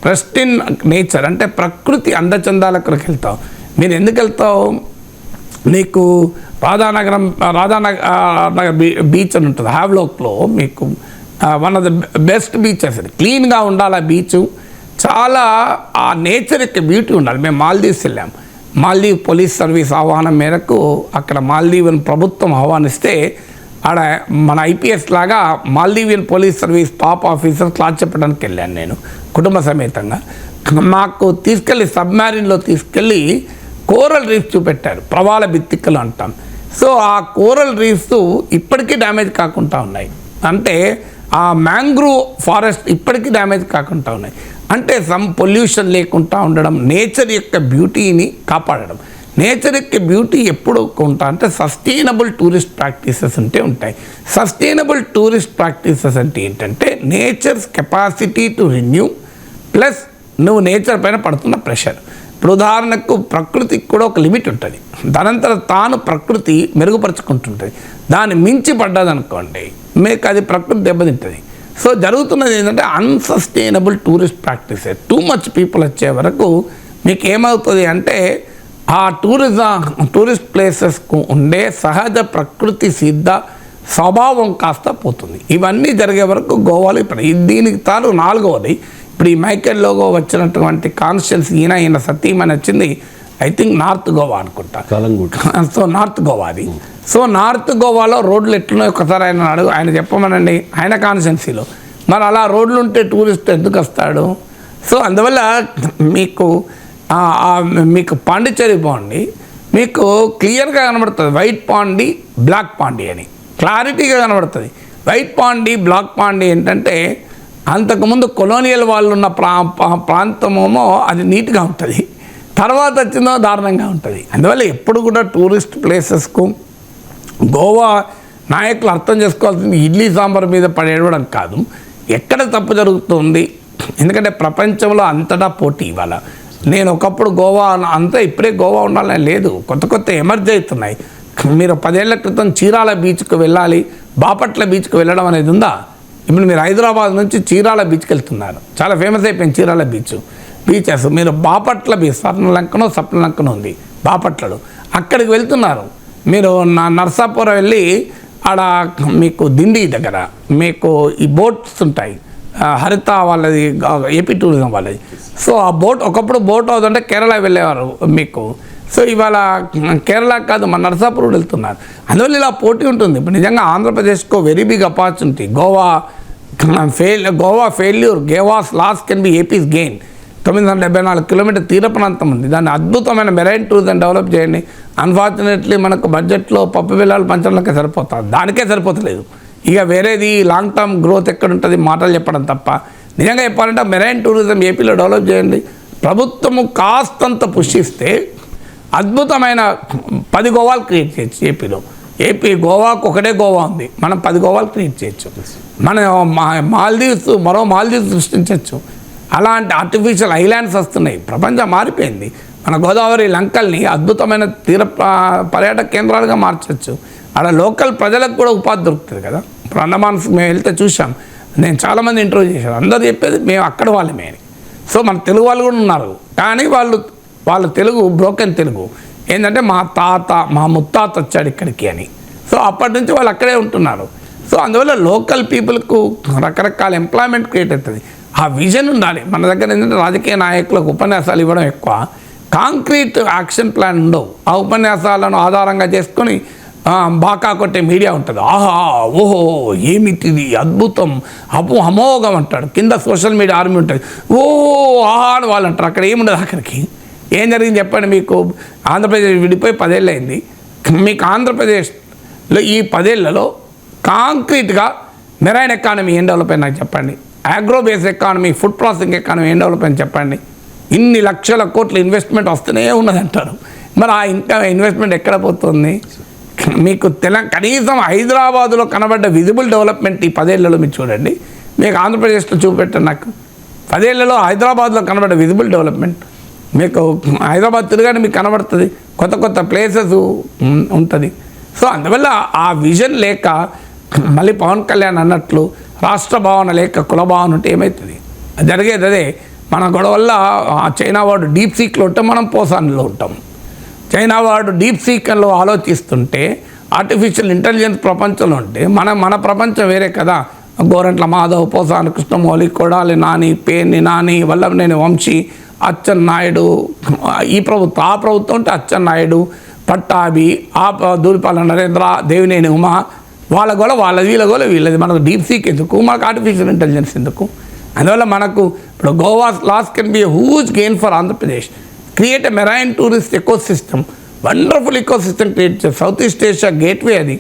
ప్రెస్టిన్ నేచర్, అంటే ప్రకృతి అందచందాలకు వెళ్తావు. మీరు ఎందుకు వెళ్తావు? నీకు రాధానగర్ బీచ్ అని ఉంటుంది హ్యావ్లాక్లో, మీకు one of the best beaches. క్లీన్గా ఉండాలి ఆ బీచ్, చాలా ఆ నేచర్ యొక్క బ్యూటీ ఉండాలి. మేము మాల్దీవ్స్ వెళ్ళాం. మాల్దీవ్ పోలీస్ సర్వీస్ ఆహ్వానం మేరకు అక్కడ మాల్దీవియన్ ప్రభుత్వం ఆహ్వానిస్తే ఆడ మన ఐపీఎస్ లాగా Maldivian police service top officer class చెప్పడానికి వెళ్ళాను నేను కుటుంబ సమేతంగా. మాకు తీసుకెళ్ళి సబ్మెరీన్లో తీసుకెళ్ళి కోరల్ రీఫ్స్ చూపెట్టారు, ప్రవాళ బిత్తికలు అంటాం. సో ఆ కోరల్ రీఫ్స్ ఇప్పటికీ డ్యామేజ్ కాకుండా ఉన్నాయి. అంటే ఆ మ్యాంగ్రూవ్ ఫారెస్ట్ ఇప్పటికీ డ్యామేజ్ కాకుండా ఉన్నాయి. అంటే సమ్ పొల్యూషన్ లేకుండా ఉండడం, నేచర్ యొక్క బ్యూటీని కాపాడడం. నేచర్ యొక్క బ్యూటీ ఎప్పుడు ఉంటా అంటే సస్టైనబుల్ టూరిస్ట్ ప్రాక్టీసెస్ ఉంటే ఉంటాయి. సస్టైనబుల్ టూరిస్ట్ ప్రాక్టీసెస్ అంటే ఏంటంటే nature's capacity to renew plus నువ్వు నేచర్ పైన పడుతున్న ప్రెషర్. ఇప్పుడు ఉదాహరణకు ప్రకృతికి కూడా ఒక లిమిట్ ఉంటుంది, దానంతర తాను ప్రకృతి మెరుగుపరుచుకుంటుంటుంది. దాన్ని మించి పడ్డదనుకోండి మీకు అది ప్రకృతి దెబ్బతింటుంది. సో జరుగుతున్నది ఏంటంటే unsustainable tourist practices. Too much people వచ్చే వరకు మీకు ఏమవుతుంది అంటే ఆ టూరిస్ట్ ప్లేసెస్కు ఉండే సహజ ప్రకృతి సిద్ధ స్వభావం కాస్త పోతుంది. ఇవన్నీ జరిగే వరకు గోవాలో ఇప్పుడు దీనికి తాను 4వది. ఇప్పుడు ఈ మైకేల్ లోగో వచ్చినటువంటి కాన్స్టిట్యున్సీ ఈయన సతీమని వచ్చింది ఐ థింక్ నార్త్ గోవా అనుకుంటా. సో నార్త్ గోవా అది. సో నార్త్ గోవాలో రోడ్లు ఎట్లున్నాయి ఒకసారి ఆయన చెప్పమనండి, ఆయన కాన్స్టిట్యున్సీలో. మరి అలా రోడ్లు ఉంటే టూరిస్ట్ ఎందుకు వస్తాడు? సో అందువల్ల మీకు పాండిచ్చేరి పోండి, మీకు క్లియర్గా కనబడుతుంది వైట్ పాండి బ్లాక్ పాండి అని క్లారిటీగా కనబడుతుంది. వైట్ పాండి బ్లాక్ పాండి ఏంటంటే అంతకుముందు కొలోనియల్ వాళ్ళు ఉన్న ప్రాంతమేమో అది నీట్గా ఉంటుంది, తర్వాత వచ్చిందో దారుణంగా ఉంటుంది. అందువల్ల ఎప్పుడు కూడా టూరిస్ట్ ప్లేసెస్కు గోవా నాయకులు అర్థం చేసుకోవాల్సింది ఇడ్లీ సాంబార్ మీద పడేయడం కాదు, ఎక్కడ తప్పు జరుగుతుంది. ఎందుకంటే ప్రపంచంలో అంతటా పోటీ ఇవాళ. నేను ఒకప్పుడు గోవా అంతా ఇప్పుడే గోవా ఉండాలని లేదు, కొత్త కొత్త ఎమర్జ్ అవుతున్నాయి. మీరు 10 ఏళ్ల క్రితం చీరాల బీచ్కు వెళ్ళాలి, బాపట్ల బీచ్కు వెళ్ళడం అనేది ఉందా? ఇప్పుడు మీరు హైదరాబాద్ నుంచి చీరాల బీచ్కి వెళ్తున్నారు, చాలా ఫేమస్ అయిపోయింది చీరాల బీచెస్. మీరు బాపట్ల బీచ్ సప్నలంకనో ఉంది బాపట్లలో, అక్కడికి వెళ్తున్నారు. మీరు నర్సాపురం వెళ్ళి ఆడ మీకు దిండి దగ్గర మీకు ఈ బోట్స్ ఉంటాయి, హరిత వాళ్ళది, ఏపీ టూరిజం వాళ్ళది. సో ఆ బోట్ ఒకప్పుడు బోట్ అవుతుంటే కేరళ వెళ్ళేవారు మీకు. సో ఇవాళ కేరళ కాదు మన నర్సాపురం వెళ్తున్నారు. అందువల్ల ఇలా పోటీ ఉంటుంది. ఇప్పుడు నిజంగా ఆంధ్రప్రదేశ్కు very big opportunity. Goa failure, Goa's loss can be AP's gain. 974 kilometre తీర ప్రాంతం ఉంది, దాన్ని అద్భుతమైన మెరైన్ టూరిజం డెవలప్ చేయండి. అన్ఫార్చునేట్లీ మనకు బడ్జెట్లో పప్పు బిళ్ళాలు పంచడంకే సరిపోతుంది, దానికే సరిపోతలేదు. ఇక వేరేది లాంగ్ టర్మ్ గ్రోత్ ఎక్కడ ఉంటుంది మాటలు చెప్పడం తప్ప. నిజంగా చెప్పాలంటే మెరైన్ టూరిజం ఏపీలో డెవలప్ చేయండి. ప్రభుత్వము కాస్తంత పుష్టిస్తే అద్భుతమైన 10 గోవాలు క్రియేట్ చేయొచ్చు ఏపీలో. గోవాకు ఒకటే గోవా ఉంది, మనం 10 గోవాలు క్రియేట్ చేయొచ్చు. మన మరో మాల్దీవ్స్ సృష్టించవచ్చు. అలాంటి ఆర్టిఫిషియల్ ఐలాండ్స్ వస్తున్నాయి, ప్రపంచం మారిపోయింది. మన గోదావరి లంకల్ని అద్భుతమైన తీర పర్యాటక కేంద్రాలుగా మార్చవచ్చు. అక్కడ లోకల్ ప్రజలకు కూడా ఉపాధి దొరుకుతుంది కదా. ఇప్పుడు అండమాన్స్ మేము వెళ్తే చూసాం, నేను చాలామంది ఇంటర్వ్యూ చేశాను, అందరూ చెప్పేది మేము అక్కడ వాళ్ళమే అని. సో మన తెలుగు వాళ్ళు కూడా ఉన్నారు, కానీ వాళ్ళ తెలుగు బ్రోకెన్ తెలుగు ఏంటంటే మా ముత్తాత వచ్చాడు ఇక్కడికి అని. సో అప్పటి నుంచి వాళ్ళు అక్కడే ఉంటున్నారు. సో అందువల్ల లోకల్ పీపుల్కు రకరకాల ఎంప్లాయ్మెంట్ క్రియేట్ అవుతుంది. ఆ విజన్ ఉండాలి మన దగ్గర. ఏంటంటే రాజకీయ నాయకులకు ఉపన్యాసాలు ఇవ్వడం ఎక్కువ, కాంక్రీట్ యాక్షన్ ప్లాన్ ఉండవు. ఆ ఉపన్యాసాలను ఆధారంగా చేసుకొని బాకా కొట్టే మీడియా ఉంటుంది. ఆహా ఓహో ఏమిటిది అద్భుతం అమోఘం అంటాడు, కింద సోషల్ మీడియా ఆర్మీ ఉంటుంది, ఓ ఆహా అని వాళ్ళు అంటారు. అక్కడ ఏముండదు. అక్కడికి ఏం జరిగింది చెప్పండి. మీకు ఆంధ్రప్రదేశ్ విడిపోయి 10 ఏళ్ళు అయింది. మీకు ఆంధ్రప్రదేశ్లో ఈ 10 ఏళ్లలో కాంక్రీట్గా మెరైన్ ఎకానమీ ఏం డెవలప్ అయింది నాకు చెప్పండి. Agro based economy, food processing economy ఏం డెవలప్ అయింది చెప్పండి. ఇన్ని లక్షల కోట్ల ఇన్వెస్ట్మెంట్ వస్తూనే ఉన్నది అంటారు. మరి ఆ ఇంకా ఇన్వెస్ట్మెంట్ ఎక్కడ పోతుంది? మీకు కనీసం హైదరాబాదులో కనబడ్డ విజిబుల్ డెవలప్మెంట్ ఈ 10 ఏళ్లలో మీరు చూడండి. మీకు ఆంధ్రప్రదేశ్లో చూపెట్టండి నాకు 10 ఏళ్లలో హైదరాబాద్లో కనబడ్డ విజిబుల్ డెవలప్మెంట్. మీకు హైదరాబాద్ తిరగానే మీకు కనబడుతుంది, కొత్త కొత్త ప్లేసెస్ ఉంటుంది. సో అందువల్ల ఆ విజన్ లేక మళ్ళీ పవన్ కళ్యాణ్ అన్నట్లు రాష్ట్ర భావన లేక కుల భావన ఉంటే ఏమవుతుంది? జరిగేది అదే. మన గొడవల్ల చైనా వాడు డీప్ సీక్లో ఉంటే మనం పోసాన్లో ఉంటాం. చైనా వాడు డీప్ సీక్లో ఆలోచిస్తుంటే ఆర్టిఫిషియల్ ఇంటెలిజెన్స్ ప్రపంచంలో ఉంటే మన ప్రపంచం వేరే కదా. గోరంట్ల మాధవ్, పోసాని కృష్ణమౌళి, కొడాలి నాని, పేర్ని నాని, వల్లభనేని వంశీ, అచ్చెన్నాయుడు, ఈ ప్రభుత్వం ఆ ప్రభుత్వం ఉంటే అచ్చెన్నాయుడు, పట్టాభి, దూరిపాల నరేంద్ర, దేవినేని ఉమా, వాళ్ళ గోల వాళ్ళది, వీళ్ళ గోల వీళ్ళది. మనకు డీప్ సీక్ ఎందుకు, మనకు ఆర్టిఫిషియల్ ఇంటెలిజెన్స్ ఎందుకు? అందువల్ల మనకు ఇప్పుడు Goa's loss can be a huge gain for Andhra Pradesh. Create a marine tourist eco system, wonderful eco system create చేసి సౌత్ ఈస్ట్ ఏషియా గేట్వే అది.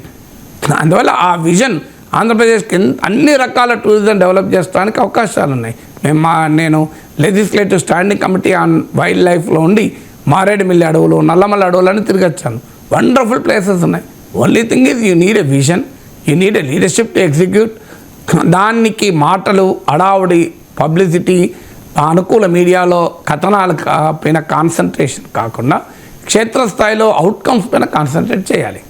అందువల్ల ఆ విజన్ ఆంధ్రప్రదేశ్కి అన్ని రకాల టూరిజం డెవలప్ చేయడానికి అవకాశాలు ఉన్నాయి. నేను legislative standing committee on wild లైఫ్లో ఉండి మారేడుమిల్లి అడవులు, నల్లమల్ల అడవులని తిరగచ్చాను. వండర్ఫుల్ ప్లేసెస్ ఉన్నాయి. Only thing is you need a vision, you need a leadership to execute. దానికి మాటలు, అడావుడి, పబ్లిసిటీ, అనుకూల మీడియాలో కథనాల పైన కాన్సన్ట్రేషన్ కాకుండా క్షేత్రస్థాయిలో అవుట్కమ్స్ పైన కాన్సన్ట్రేట్ చేయాలి.